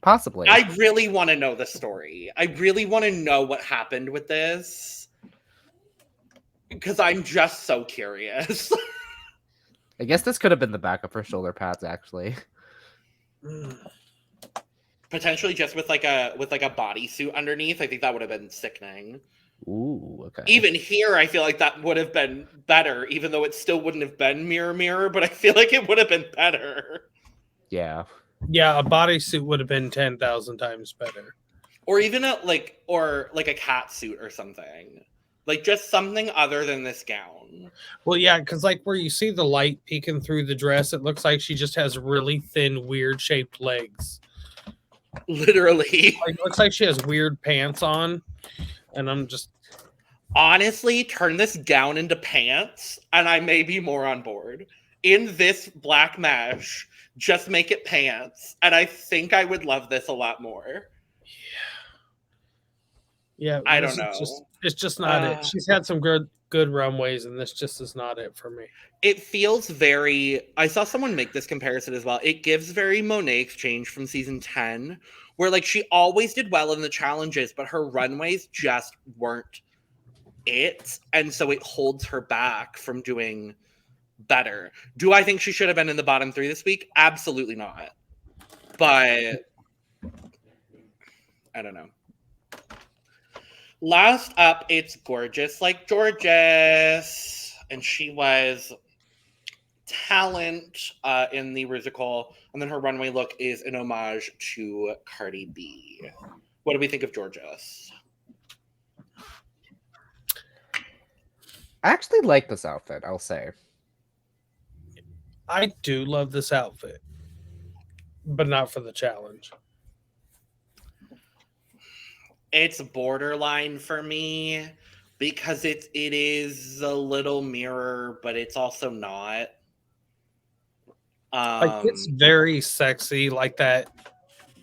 Possibly. I really want to know the story. I really want to know what happened with this. Because I'm just so curious. I guess this could have been the backup for shoulder pads, actually. Potentially just with like a bodysuit underneath. I think that would have been sickening. Ooh, okay. Even here, I feel like that would have been better, even though it still wouldn't have been mirror, but I feel like it would have been better. Yeah. Yeah, a bodysuit would have been 10,000 times better. Or even a cat suit or something. Like just something other than this gown. Well, yeah, because like where you see the light peeking through the dress, it looks like she just has really thin, weird shaped legs. Literally. Like, it looks like she has weird pants on. And I'm just... Honestly, turn this gown into pants, and I may be more on board. In this black mesh, just make it pants, and I think I would love this a lot more. Yeah, I don't know. It's just not it. She's had some good runways, and this just is not it for me. It feels very... I saw someone make this comparison as well. It gives very Monet Exchange from season 10, where like she always did well in the challenges, but her runways just weren't it, and so it holds her back from doing better. Do I think she should have been in the bottom 3 this week? Absolutely not. But I don't know. Last up, it's Gorgeous Like Gorgeous, and she was talent in the Rusical, and then her runway look is an homage to Cardi B. What do we think of Gorgeous? I actually like this outfit, I'll say. I do love this outfit, but not for the challenge. It's borderline for me because it is a little mirror, but it's also not. Like it's very sexy, like that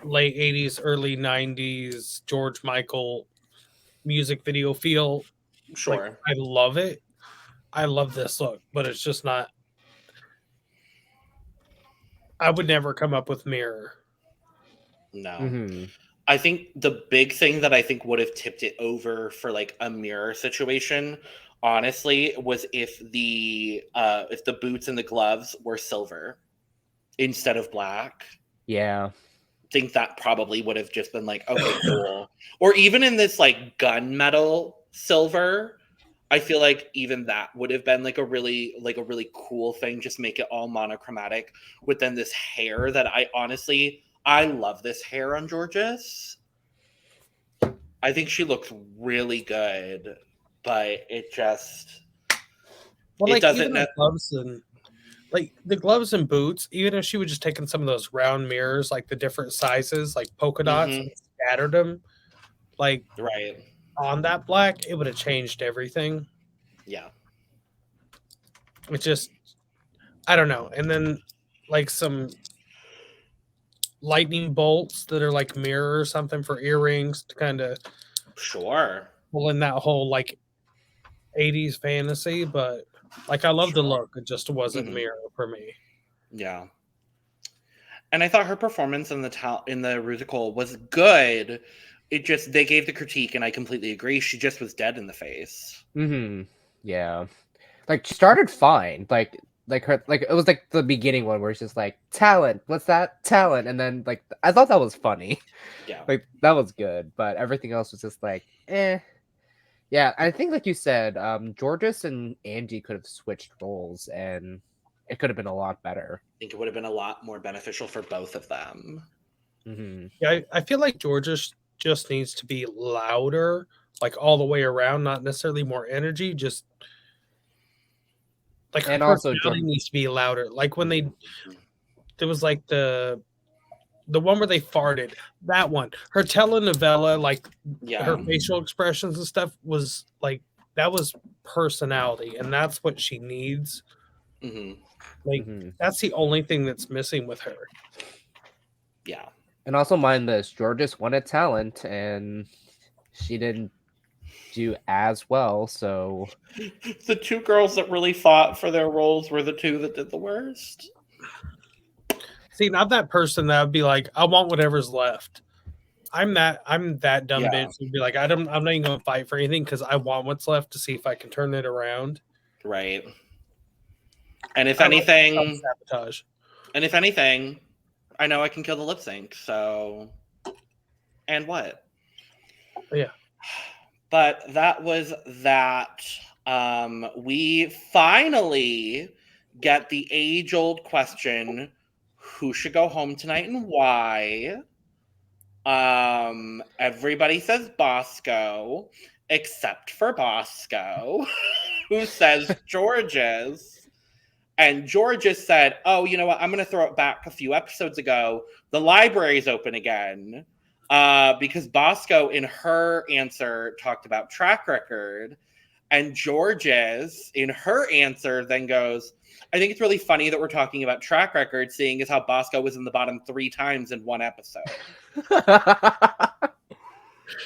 late 80s, early 90s George Michael music video feel. Sure. Like, I love it. I love this look, but it's just not. I would never come up with mirror. No. Mm-hmm. I think the big thing that I think would have tipped it over for like a mirror situation, honestly, was if the boots and the gloves were silver instead of black. Yeah. I think that probably would have just been like, okay, cool. Or even in this like gunmetal silver, I feel like even that would have been like a really cool thing. Just make it all monochromatic with then this hair that I love this hair on Gorgeous. I think she looks really good, but it just doesn't. The gloves and boots. Even if she would just taken some of those round mirrors, like the different sizes, like polka dots, and scattered them, like right on that black, it would have changed everything. Yeah, it just, I don't know. And then like some lightning bolts that are like mirror or something for earrings to kind of pull in that whole like 80s fantasy. But like, I love the look. It just wasn't mirror for me. Yeah. And I thought her performance in the Rusical was good. It just, they gave the critique, and I completely agree. She just was dead in the face. Mm-hmm. Yeah. Like, she started fine. Like, like her, like it was like the beginning one where it's just like talent. What's that? Talent, and then like I thought that was funny. Yeah. Like that was good, but everything else was just like, eh. Yeah, I think like you said, Georges and Angie could have switched roles, and it could have been a lot better. I think it would have been a lot more beneficial for both of them. Mm-hmm. Yeah, I feel like Georgia just needs to be louder, like all the way around, not necessarily more energy, just like her And also personality needs to be louder. Like when there was like the one where they farted, that one, her telenovela, like Yeah. her facial expressions and stuff was like, that was personality, and that's what she needs. Mm-hmm. Like that's the only thing that's missing with her. Yeah. And also mind this, Georges wanted talent, and she didn't do as well. So The two girls that really fought for their roles were the two that did the worst. See, not that person that would be like, I want whatever's left. I'm that dumb Yeah. bitch who'd be like, I'm not even gonna fight for anything because I want what's left to see if I can turn it around. Right. And if anything, sabotage. And if anything, I know I can kill the lip sync. So, and what? Yeah. But that was that. We finally get the age-old question: who should go home tonight and why? Everybody says Bosco, except for Bosco, who says Georges. And Georges said, oh, you know what? I'm going to throw it back a few episodes ago. The library's open again. Because Bosco, in her answer, talked about track record. And Georges, in her answer, then goes, I think it's really funny that we're talking about track record, seeing as how Bosco was in the bottom 3 times in one episode.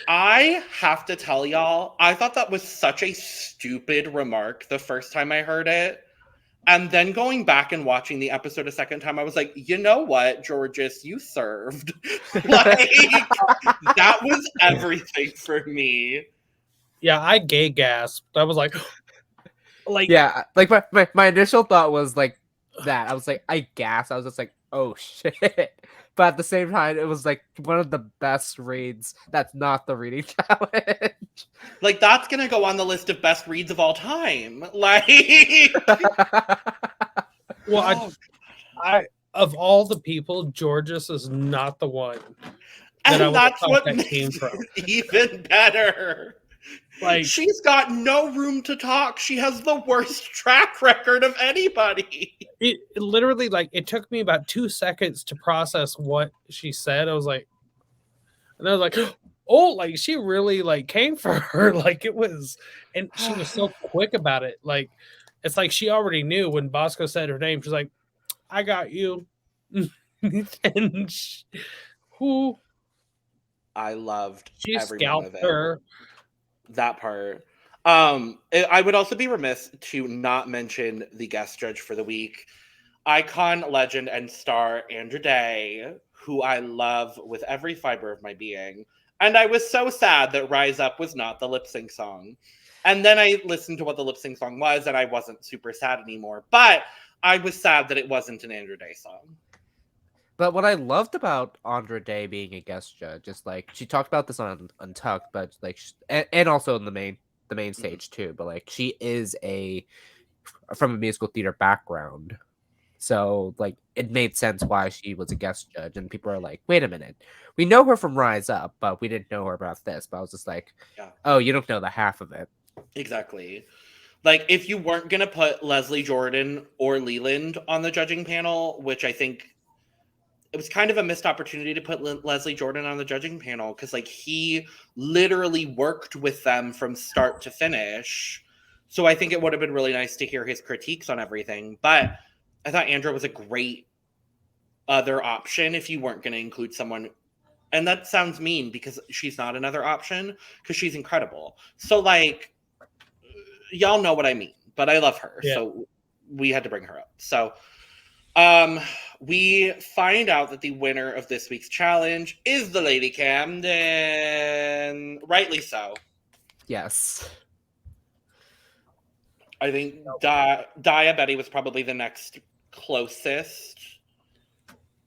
I have to tell y'all, I thought that was such a stupid remark the first time I heard it. And then going back and watching the episode a second time, I was like, you know what, Georges, you served. Like, that was everything for me. Yeah, I gay gasped. I was like, yeah, like my initial thought was like that. I was like, I gasped. I was just like, oh shit. But at the same time, it was like one of the best reads. That's not the reading challenge. Like, that's gonna go on the list of best reads of all time. Like, well, I of all the people, Georges is not the one. And that's what that makes came from. it even better. Like, she's got no room to talk. She has the worst track record of anybody. It literally, like, it took me about 2 seconds to process what she said. I was like, oh, like, she really, like, came for her. Like, it was, and she was so quick about it. Like, it's like she already knew when Bosco said her name. She's like, I got you. And who? I loved She every scalped moment of it. her. That part. I would also be remiss to not mention the guest judge for the week, icon, legend, and star Andra Day, who I love with every fiber of my being. And I was so sad that Rise Up was not the lip sync song. And then I listened to what the lip sync song was, and I wasn't super sad anymore. But I was sad that it wasn't an Andra Day song. But what I loved about Andra Day being a guest judge is like she talked about this on Untucked, but like and also in the main stage too. But like she is from a musical theater background, so like it made sense why she was a guest judge. And people are like, wait a minute, we know her from Rise Up, but we didn't know her about this. But I was just like, oh, you don't know the half of it. Exactly. Like, if you weren't gonna put Leslie Jordan or Leland on the judging panel, which I think it was kind of a missed opportunity to put Leslie Jordan on the judging panel, because like he literally worked with them from start to finish. So I think it would have been really nice to hear his critiques on everything. But I thought Andra was a great other option if you weren't going to include someone. And that sounds mean because she's not another option, because she's incredible. So like, y'all know what I mean, but I love her. Yeah. So we had to bring her up. So we find out that the winner of this week's challenge is the Lady Camden. Rightly so. Yes. I think Daya Betty was probably the next closest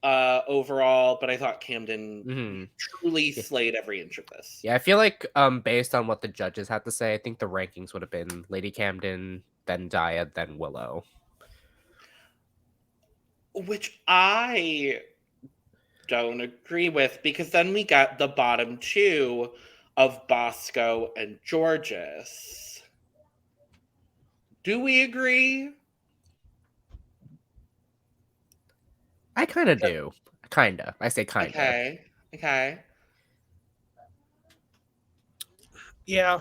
overall, but I thought Camden truly slayed every inch of this. Yeah, I feel like based on what the judges had to say, I think the rankings would have been Lady Camden, then Daya, then Willow. Which I don't agree with, because then we got the bottom two of Bosco and Georges. Do we agree? I kind of do. Kinda. I say kinda. Okay. Yeah.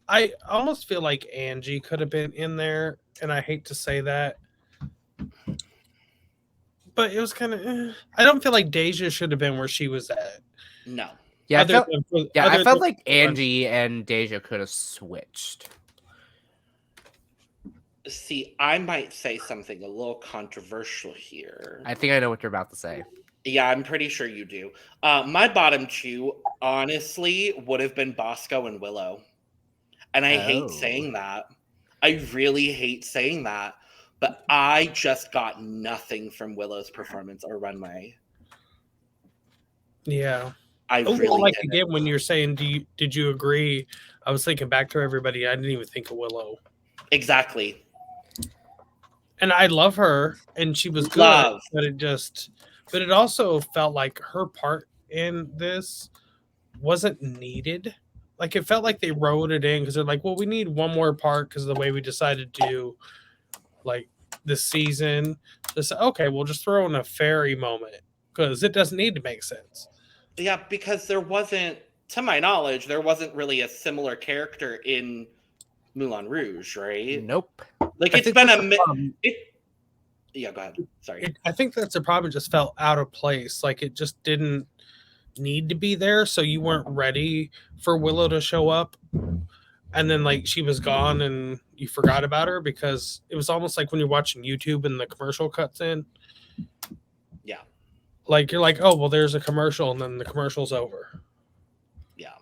I almost feel like Angie could have been in there, and I hate to say that. But it was kind of... I don't feel like Deja should have been where she was at. No. Yeah, I felt like Angie and Deja could have switched. See, I might say something a little controversial here. I think I know what you're about to say. Yeah, I'm pretty sure you do. My bottom two, honestly, would have been Bosco and Willow. And I hate saying that. I really hate saying that. But I just got nothing from Willow's performance or Runway. Yeah. I really like again, when you're saying, did you agree? I was thinking back to everybody. I didn't even think of Willow. Exactly. And I love her, and she was good, but it also felt like her part in this wasn't needed. Like, it felt like they wrote it in because they're like, well, we need one more part because of the way we decided to do, like, this season. Just okay, we'll just throw in a fairy moment because it doesn't need to make sense. Yeah, because there wasn't, to my knowledge, there wasn't really a similar character in Moulin Rouge, right? Nope. Like, it's been yeah, go ahead. Sorry. I think that's the problem. It just felt out of place. Like, it just didn't need to be there. So you weren't ready for Willow to show up. And then, like, she was gone and you forgot about her because it was almost like when you're watching YouTube and the commercial cuts in. Yeah. Like, you're like, oh, well, there's a commercial and then the commercial's over. Yeah.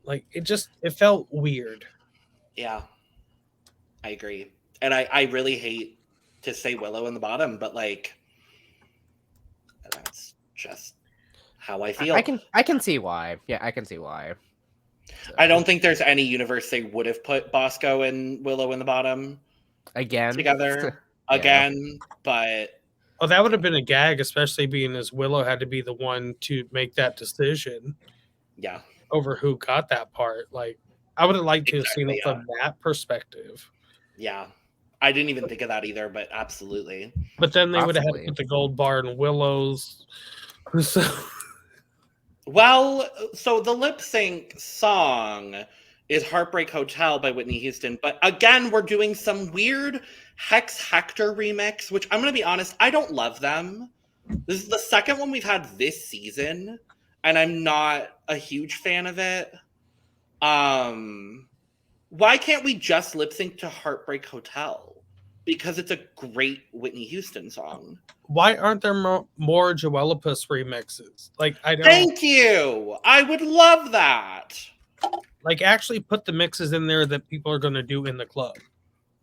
Like, it felt weird. Yeah. I agree. And I really hate to say Willow in the bottom, but, like, that's just how I feel. I can see why. Yeah, I can see why. So. I don't think there's any universe they would have put Bosco and Willow in the bottom together again, but oh, that would have been a gag, especially being as Willow had to be the one to make that decision. Yeah, over who got that part. Like, I would have liked to have seen it from that perspective. Yeah, I didn't even think of that either, but absolutely. But then they would have had to put the gold bar in Willow's. Well, so the lip sync song is Heartbreak Hotel by Whitney Houston. But again, we're doing some weird Hex Hector remix, which I'm going to be honest, I don't love them. This is the second one we've had this season, and I'm not a huge fan of it. Why can't we just lip sync to Heartbreak Hotel? Because it's a great Whitney Houston song. Why aren't there more Joellopus remixes? Like, I don't. Thank you. I would love that. Like, actually put the mixes in there that people are going to do in the club.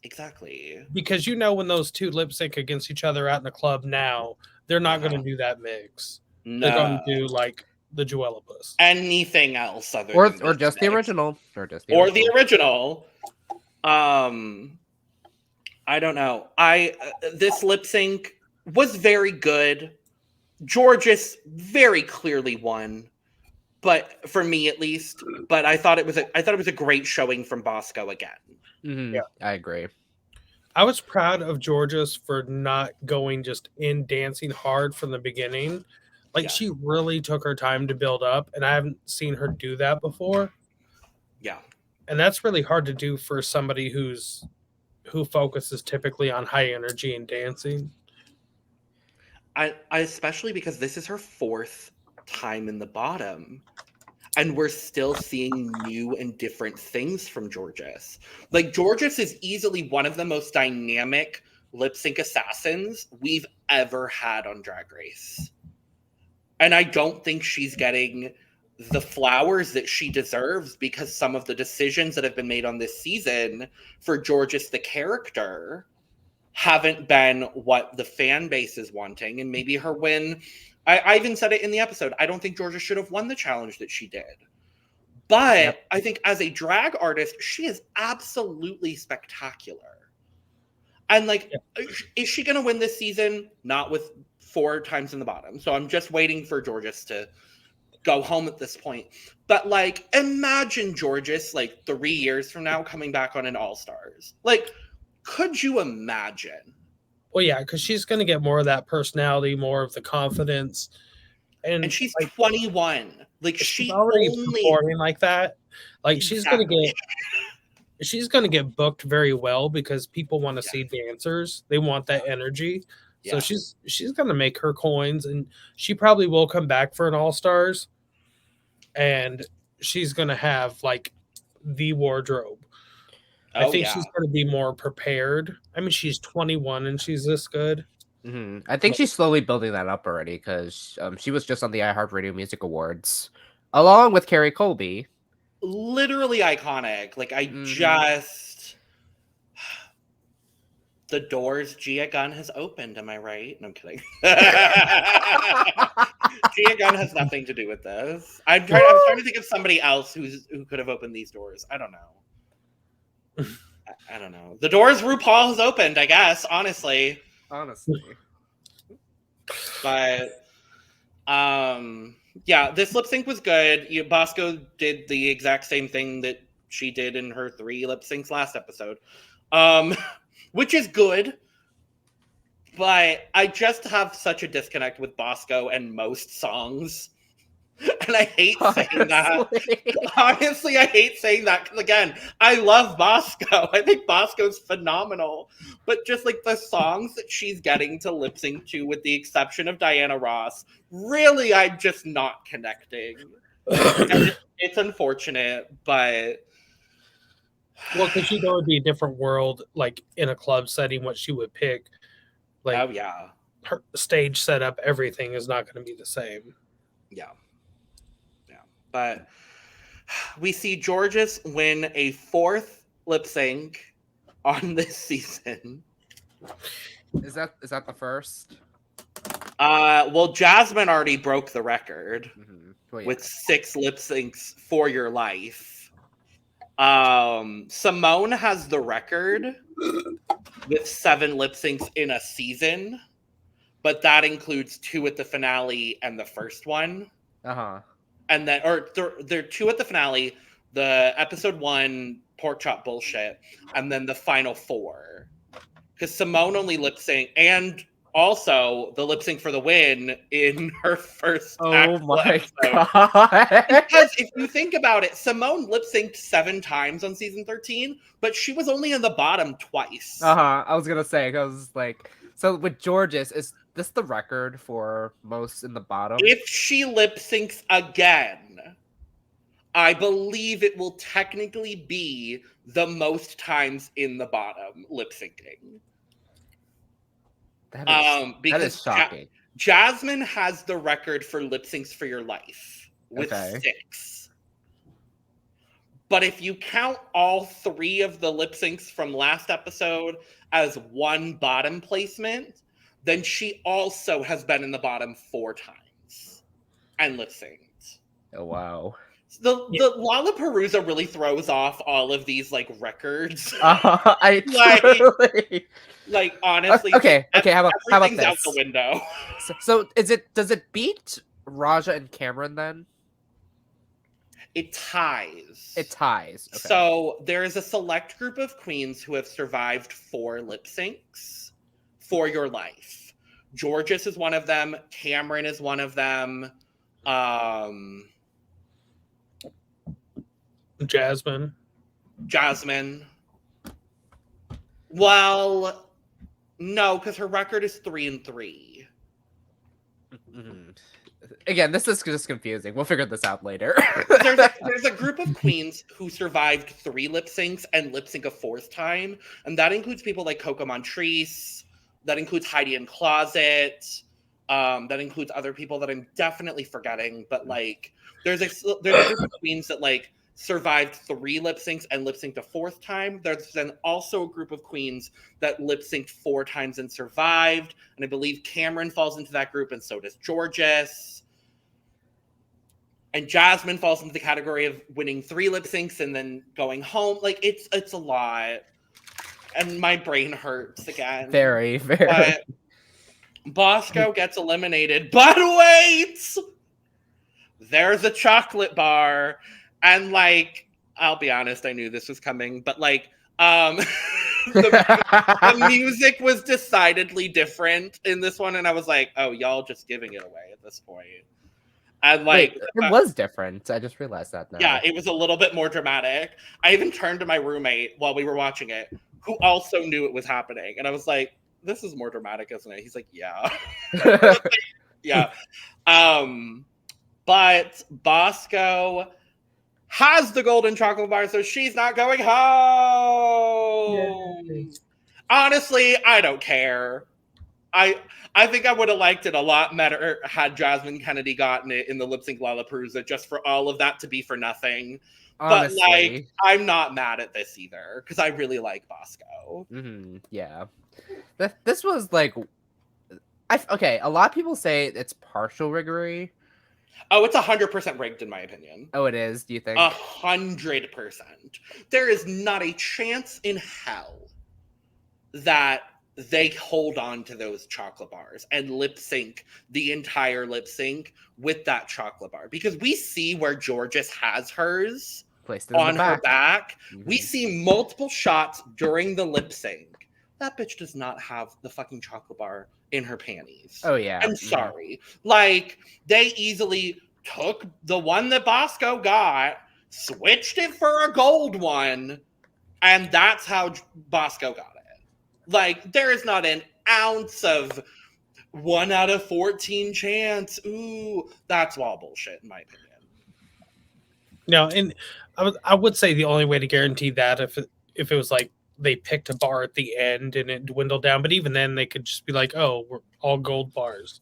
Exactly. Because when those two lip sync against each other out in the club now, they're not going to do that mix. No. They're going to do, like, the Joellopus. Anything else other or than just the original. The original. I don't know. This lip sync was very good. Georges very clearly won, but for me at least. But I thought it was a great showing from Bosco again. Mm-hmm. Yeah, I agree. I was proud of Georges for not going just in dancing hard from the beginning. Like, she really took her time to build up, and I haven't seen her do that before. Yeah, and that's really hard to do for somebody who focuses typically on high energy and dancing. I especially because this is her fourth time in the bottom, and we're still seeing new and different things from Georges. Like, Georges is easily one of the most dynamic lip sync assassins we've ever had on Drag Race. And I don't think she's getting the flowers that she deserves, because some of the decisions that have been made on this season for Georges the character haven't been what the fan base is wanting. And maybe her win, I even said it in the episode, I don't think Georges should have won the challenge that she did. But I think as a drag artist, she is absolutely spectacular. And like, is she going to win this season? Not with 4 times in the bottom. So I'm just waiting for Georges to go home at this point. But like, imagine Georges like 3 years from now coming back on an All-Stars. Like, could you imagine? Well, yeah, because she's going to get more of that personality, more of the confidence. And she's like, 21. Like, she's already only performing like that. Like, exactly. she's gonna get booked very well because people want to see dancers. They want that energy. So she's gonna make her coins, and she probably will come back for an All-Stars. And she's gonna have like the wardrobe. I think she's gonna be more prepared. I mean, she's 21 and she's this good. Mm-hmm. I think she's slowly building that up already, because she was just on the iHeartRadio Music Awards along with Carrie Colby. Literally iconic. Like, I just... The doors Gia Gunn has opened, am I right? No, I'm kidding. Gia Gunn has nothing to do with this. I was trying to think of somebody else who could have opened these doors. I don't know. I don't know. The doors RuPaul has opened, I guess, honestly. But yeah, this lip sync was good. Bosco did the exact same thing that she did in her 3 lip syncs last episode, which is good. But I just have such a disconnect with Bosco and most songs. And I hate saying that. Honestly, I hate saying that. Because again, I love Bosco. I think Bosco's phenomenal. But just like the songs that she's getting to lip sync to, with the exception of Diana Ross, really, I'm just not connecting. And it's unfortunate, but... Well, because you know it'd be a different world, like in a club setting, what she would pick. Like, oh, yeah. Her stage setup, everything is not going to be the same. Yeah. But we see Georges win a 4th lip sync on this season. Is that the first? Well, Jasmine already broke the record with 6 lip syncs for your life. Simone has the record with 7 lip syncs in a season, but that includes 2 at the finale and the first one. And then, or there are 2 at the finale, the episode 1 pork chop bullshit, and then the final 4. Because Simone only lip sync, and also the lip sync for the win in her first. Oh my god! Because if you think about it, Simone lip synced 7 times on season 13, but she was only in the bottom twice. I was gonna say, because like, so with Georges, is this the record for most in the bottom? If she lip syncs again, I believe it will technically be the most times in the bottom lip syncing. That is shocking. Jasmine has the record for lip syncs for your life with 6. But if you count all 3 of the lip syncs from last episode as one bottom placement, then she also has been in the bottom 4 times and lip synced. Oh, wow. The Lollapalooza really throws off all of these like records. Like honestly. Okay. How about this? Out the window. So does it beat Raja and Cameron then? It ties. Okay. So there is a select group of queens who have survived 4 lip syncs for your life. Georges is one of them. Cameron is one of them. Jasmine. Well, no, because her record is 3-3. Again, this is just confusing. We'll figure this out later. there's a group of queens who survived 3 lip syncs and lip sync a 4th time, and that includes people like Coco Montrese. That includes Heidi in Closet. That includes other people that I'm definitely forgetting. But like, there's a group of queens that like survived 3 lip syncs and lip synced a 4th time. There's then also a group of queens that lip synced 4 times and survived. And I believe Cameron falls into that group, and so does Georges. And Jasmine falls into the category of winning 3 lip syncs and then going home. Like, it's a lot. And my brain hurts again. Very, very. But Bosco gets eliminated. But wait! There's a chocolate bar. And, like, I'll be honest, I knew this was coming. But, like, the music was decidedly different in this one. And I was like, oh, y'all just giving it away at this point. And like, wait, it was different. I just realized that now. Yeah, it was a little bit more dramatic. I even turned to my roommate while we were watching it, who also knew it was happening. And I was like, this is more dramatic, isn't it? He's like, yeah. Yeah. But Bosco has the golden chocolate bar, so she's not going home. Yay. Honestly, I don't care. I think I would have liked it a lot better had Jasmine Kennedy gotten it in the lip sync Lollapalooza, just for all of that to be for nothing. Honestly. But like, I'm not mad at this either because I really like Bosco. Mm-hmm. Yeah, this was like, okay. A lot of people say it's partial riggery. Oh, it's 100% rigged in my opinion. Oh, it is. Do you think? 100%. There is not a chance in hell that they hold on to those chocolate bars and lip sync the entire lip sync with that chocolate bar, because we see where Georges has hers on her back. Mm-hmm. We see multiple shots during the lip sync. That bitch does not have the fucking chocolate bar in her panties. Oh yeah. I'm sorry. Like, they easily took the one that Bosco got, switched it for a gold one, and that's how Bosco got it. Like, there is not an ounce of 1 out of 14 chance. Ooh, that's all bullshit, in my opinion. No, and I would say the only way to guarantee that if it was like they picked a bar at the end and it dwindled down, but even then they could just be like, oh, we're all gold bars.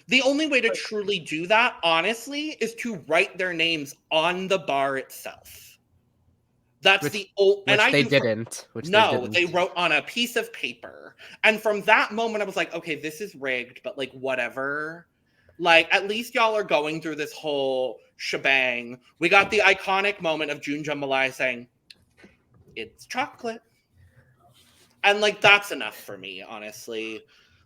The only way to truly do that, honestly, is to write their names on the bar itself. That's the old, and they didn't. They wrote on a piece of paper. And from that moment, I was like, okay, this is rigged, but like, whatever. Like, at least y'all are going through this whole shebang. We got the iconic moment of June Jambalaya saying, it's chocolate. And like, that's enough for me, honestly.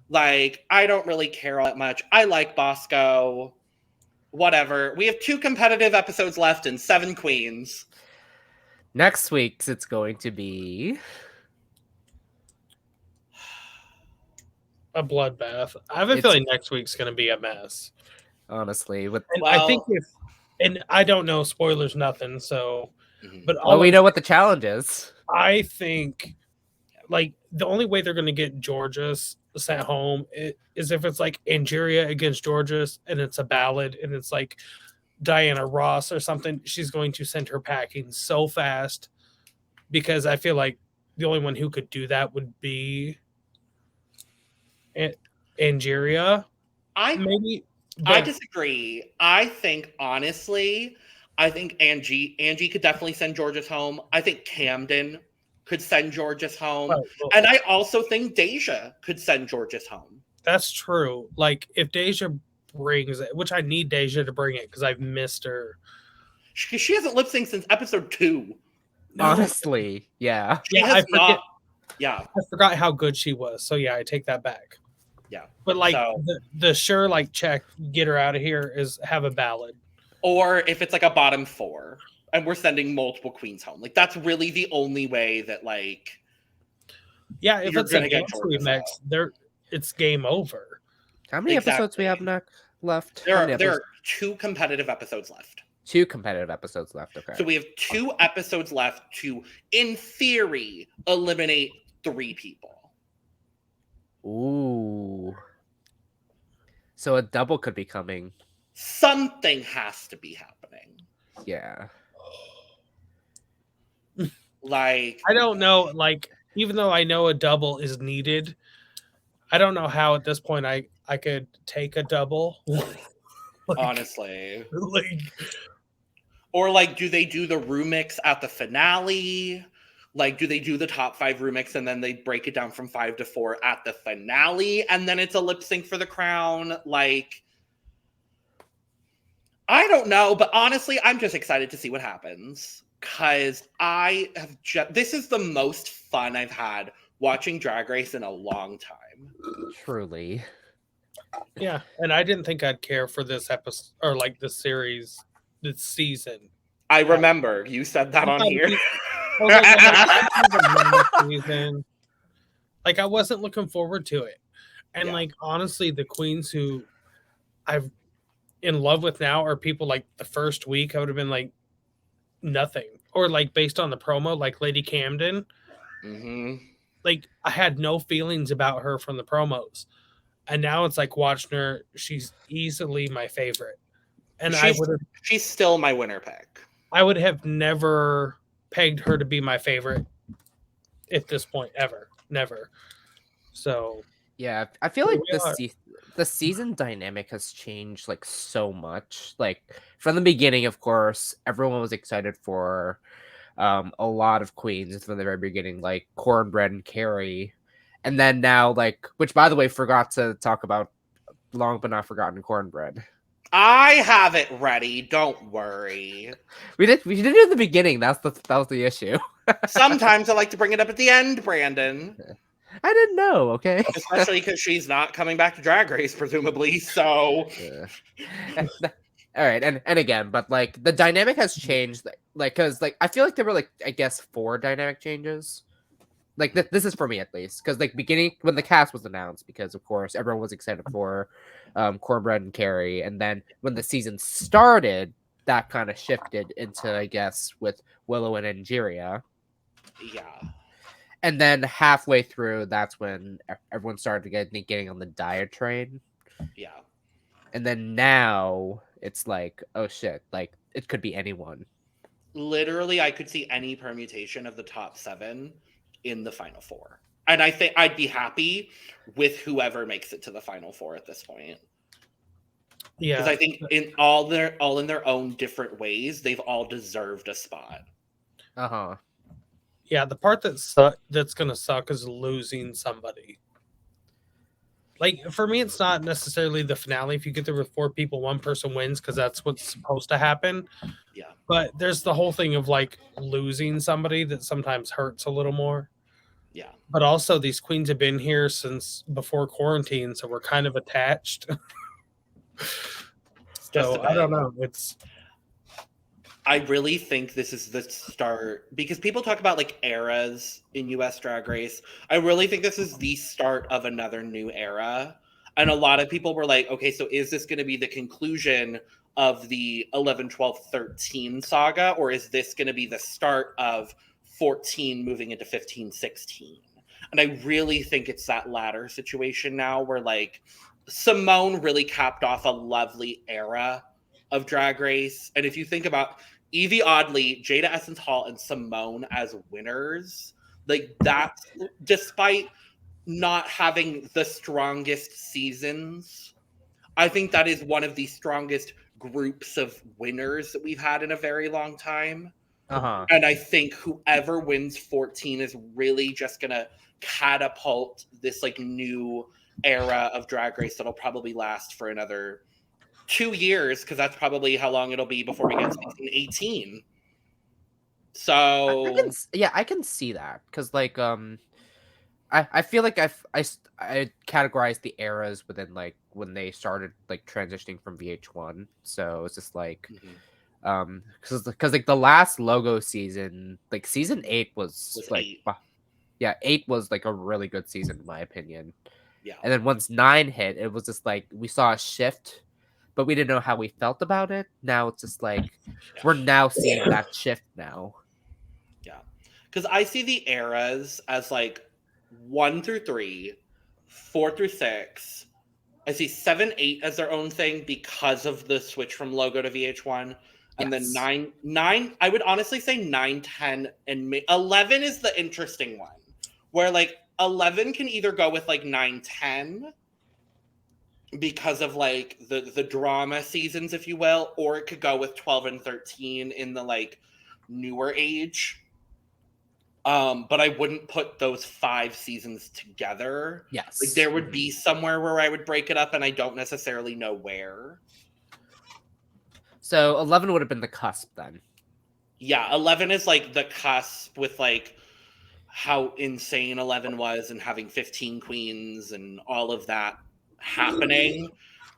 Like, I don't really care all that much. I like Bosco. Whatever. We have 2 competitive episodes left and 7 queens. Next week's it's going to be a bloodbath. I have a feeling next week's going to be a mess. Honestly, I think and I don't know, spoilers, nothing. So, but we know what the challenge is. I think, like, the only way they're going to get Georges sent home is if it's like Angeria against Georges and it's a ballad and it's like Diana Ross or something. She's going to send her packing so fast, because I feel like the only one who could do that would be Angeria. I disagree. I think, honestly, Angie could definitely send Georges home. I think Camden could send Georges home. And I also think Deja could send Georges home. That's true. Like, if Deja brings it, which I need Deja to bring it because I've missed her. She hasn't lip synced since episode 2. Honestly, yeah. I forgot how good she was. So yeah, I take that back. Yeah. But like the sure like check, get her out of here is have a ballad. Or if it's like a bottom 4 and we're sending multiple queens home. Like, that's really the only way that, like, yeah, if it's a dance remix, it's game over. How many episodes we have left? There are 2 competitive episodes left. 2 competitive episodes left. Okay. So we have 2 episodes left to, in theory, eliminate 3 people. Ooh. So a double could be coming. Something has to be happening. Yeah. Like, I don't know. Like, even though I know a double is needed, I don't know how at this point I could take a double. Like, honestly. like, Or like, do they do the Ru mix at the finale? Like, do they do the top 5 Ru mix and then they break it down from 5 to 4 at the finale and then it's a lip sync for the crown? Like, I don't know, but honestly, I'm just excited to see what happens because this is the most fun I've had watching Drag Race in a long time. Truly. yeah. And I didn't think I'd care for this episode or like this series, this season. I remember you said that on here. Season. Like, I wasn't looking forward to it. And like, honestly, the queens who I've in love with now are people like the first week I would have been like nothing, or like based on the promo, like Lady Camden. Like, I had no feelings about her from the promos, and now it's like watching her, she's easily my favorite, and she's still my winner pick. I would have never pegged her to be my favorite at this point ever, never. So yeah, I feel like the season dynamic has changed like so much. Like from the beginning, of course, everyone was excited for a lot of queens from the very beginning, like Cornbread and Carrie, and then now, like, which by the way, forgot to talk about long but not forgotten Cornbread. I have it ready. Don't worry. We did it at the beginning. That was the issue. Sometimes I like to bring it up at the end, Brandon. I didn't know. Okay, especially because she's not coming back to Drag Race, presumably. So, all right, and again, but like the dynamic has changed. Like, because like I feel like there were like I guess 4 dynamic changes. Like this is for me at least, because like beginning when the cast was announced, because of course everyone was excited for Cornbread and Carrie, and then when the season started, that kind of shifted into, I guess, with Willow and Angeria. Yeah. And then halfway through, that's when everyone started getting on the diet train. Yeah. And then now it's like, oh shit, like it could be anyone. Literally, I could see any permutation of the top 7 in the final 4. And I think I'd be happy with whoever makes it to the final 4 at this point. Yeah. Because I think in all in their own different ways, they've all deserved a spot. Uh-huh. Yeah, the part that's gonna suck is losing somebody. Like, for me, it's not necessarily the finale. If you get there with 4 people, 1 person wins because that's what's supposed to happen. Yeah. But there's the whole thing of like losing somebody that sometimes hurts a little more. Yeah. But also, these queens have been here since before quarantine, so we're kind of attached. So I don't know. I really think this is the start, because people talk about like eras in US Drag Race. I really think this is the start of another new era. And a lot of people were like, okay, so is this going to be the conclusion of the 11, 12, 13 saga? Or is this going to be the start of 14 moving into 15, 16? And I really think it's that latter situation now where like Simone really capped off a lovely era of Drag Race. And if you think about Evie Oddly, Jada Essence Hall, and Simone as winners, like that, despite not having the strongest seasons, I think that is one of the strongest groups of winners that we've had in a very long time. Uh-huh. And I think whoever wins 14 is really just gonna catapult this like new era of Drag Race that'll probably last for another 2 years, because that's probably how long it'll be before we get to 18. So I can see that, because like I feel like I categorized the eras within like when they started like transitioning from VH1. So it's just like because like the last logo season, like season 8 was like 8 was like a really good season in my opinion. Yeah. And then once 9 hit, it was just like we saw a shift, but we didn't know how we felt about it. Now it's just like we're now seeing that shift now. Yeah. Because I see the eras as like 1 through 3, 4 through 6. I see 7, 8 as their own thing because of the switch from logo to VH1. And then 9, I would honestly say 9, 10, and 11 is the interesting one. Where like 11 can either go with like 9, 10, because of like the drama seasons, if you will, or it could go with 12 and 13 in the like newer age. But I wouldn't put those 5 seasons together. Yes. Like there would be somewhere where I would break it up, and I don't necessarily know where. So 11 would have been the cusp then. Yeah, 11 is like the cusp with like how insane 11 was and having 15 queens and all of that happening.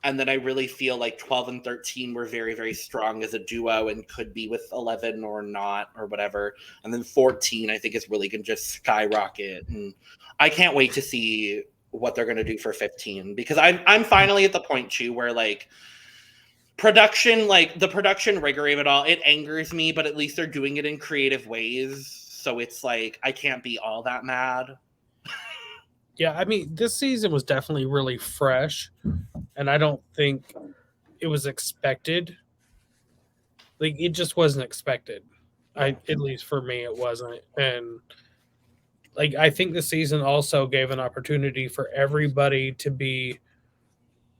And then I really feel like 12 and 13 were very, very strong as a duo and could be with 11 or not or whatever. And then 14, I think, is really going to just skyrocket. And I can't wait to see what they're going to do for 15, because I'm finally at the point too where like production, like the production rigor of it all, it angers me, but at least they're doing it in creative ways. So it's like, I can't be all that mad. Yeah, I mean, this season was definitely really fresh, and I don't think it was expected. Like, it just wasn't expected. At least for me, it wasn't. And like, I think the season also gave an opportunity for everybody to be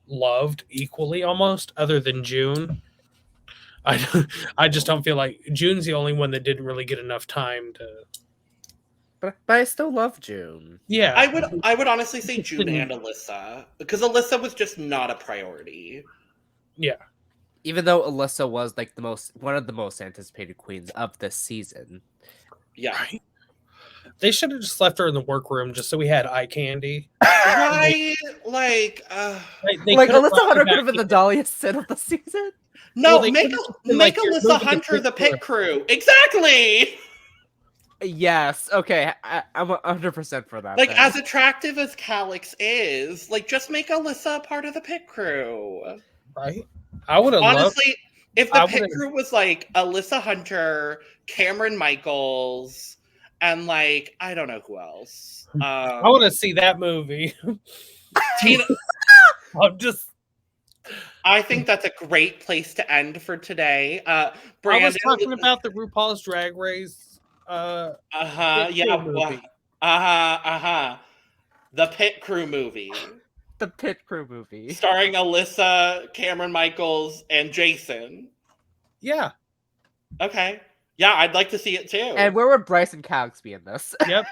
loved equally, almost, other than June. I just don't feel like June's the only one that didn't really get enough time to. But I still love June. Yeah, I would honestly say June and Alyssa, because Alyssa was just not a priority. Yeah. Even though Alyssa was like one of the most anticipated queens of this season. Yeah. Right. They should have just left her in the workroom just so we had eye candy. Right? Like Alyssa Hunter could have been the Dahlia Sin of the season. No, well, make Alyssa Hunter the pit crew. Exactly. Yes. Okay. I'm 100% for that. Like, then. as attractive as Calix is, like, just make Alyssa a part of the pit crew. Right? I would have honestly, if the pit crew was like Alyssa Hunter, Cameron Michaels, and like, I don't know who else. I want to see that movie. Tina. I think that's a great place to end for today. Brandon, I was talking about the RuPaul's Drag Race. The Pit Crew movie. The Pit Crew movie. Starring Alyssa, Cameron Michaels, and Jason. Yeah. Okay. Yeah, I'd like to see it too. And where would Bryce and Calix be in this? Yep.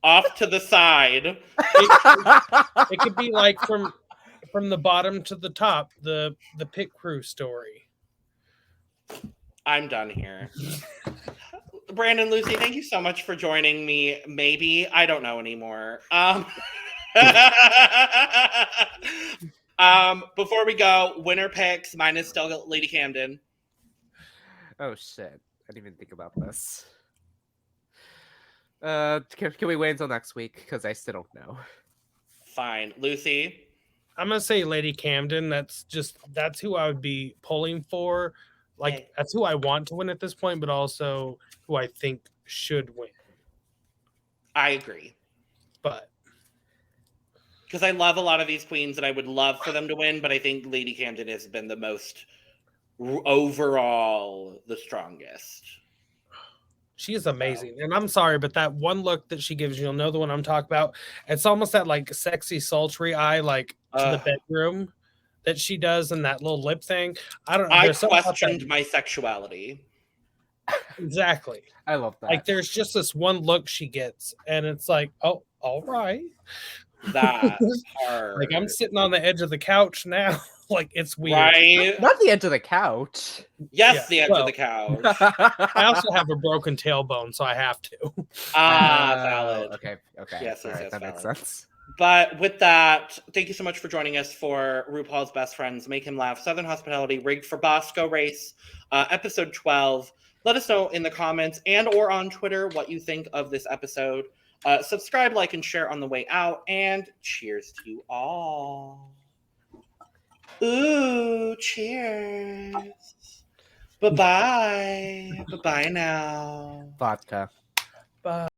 Off to the side. It could be like from the bottom to the top, the Pit Crew story. I'm done here. Brandon, Luci, thank you so much for joining me. Maybe. I don't know anymore. Before we go, winner picks. Mine is still Lady Camden. Oh, shit. I didn't even think about this. Can we wait until next week? Because I still don't know. Fine. Luci? I'm going to say Lady Camden. That's who I would be pulling for. Like, that's who I want to win at this point, but also who I think should win. I agree. But because I love a lot of these queens and I would love for them to win, but I think Lady Camden has been the most overall the strongest. She is amazing. And I'm sorry, but that one look that she gives, you'll know the one I'm talking about. It's almost that like sexy, sultry eye, like to the bedroom that she does in that little lip thing. I don't know. I questioned my sexuality. Exactly. I love that. Like there's just this one look she gets, and it's like, oh, all right. That's hard. Like I'm sitting on the edge of the couch now. Like it's weird. Right? Not the edge of the couch. Yes, Yeah, the edge of the couch. I also have a broken tailbone, so I have to. Valid. Okay. Yes, all right, that valid. makes sense. But with that, thank you so much for joining us for RuPaul's Best Friends, Make Him Laugh, Southern Hospitality, Rigged for Bosco Race, episode 12. Let us know in the comments and or on Twitter what you think of this episode. Subscribe, like, and share on the way out. And cheers to you all. Ooh, cheers. Bye-bye. Bye-bye now. Vodka. Bye.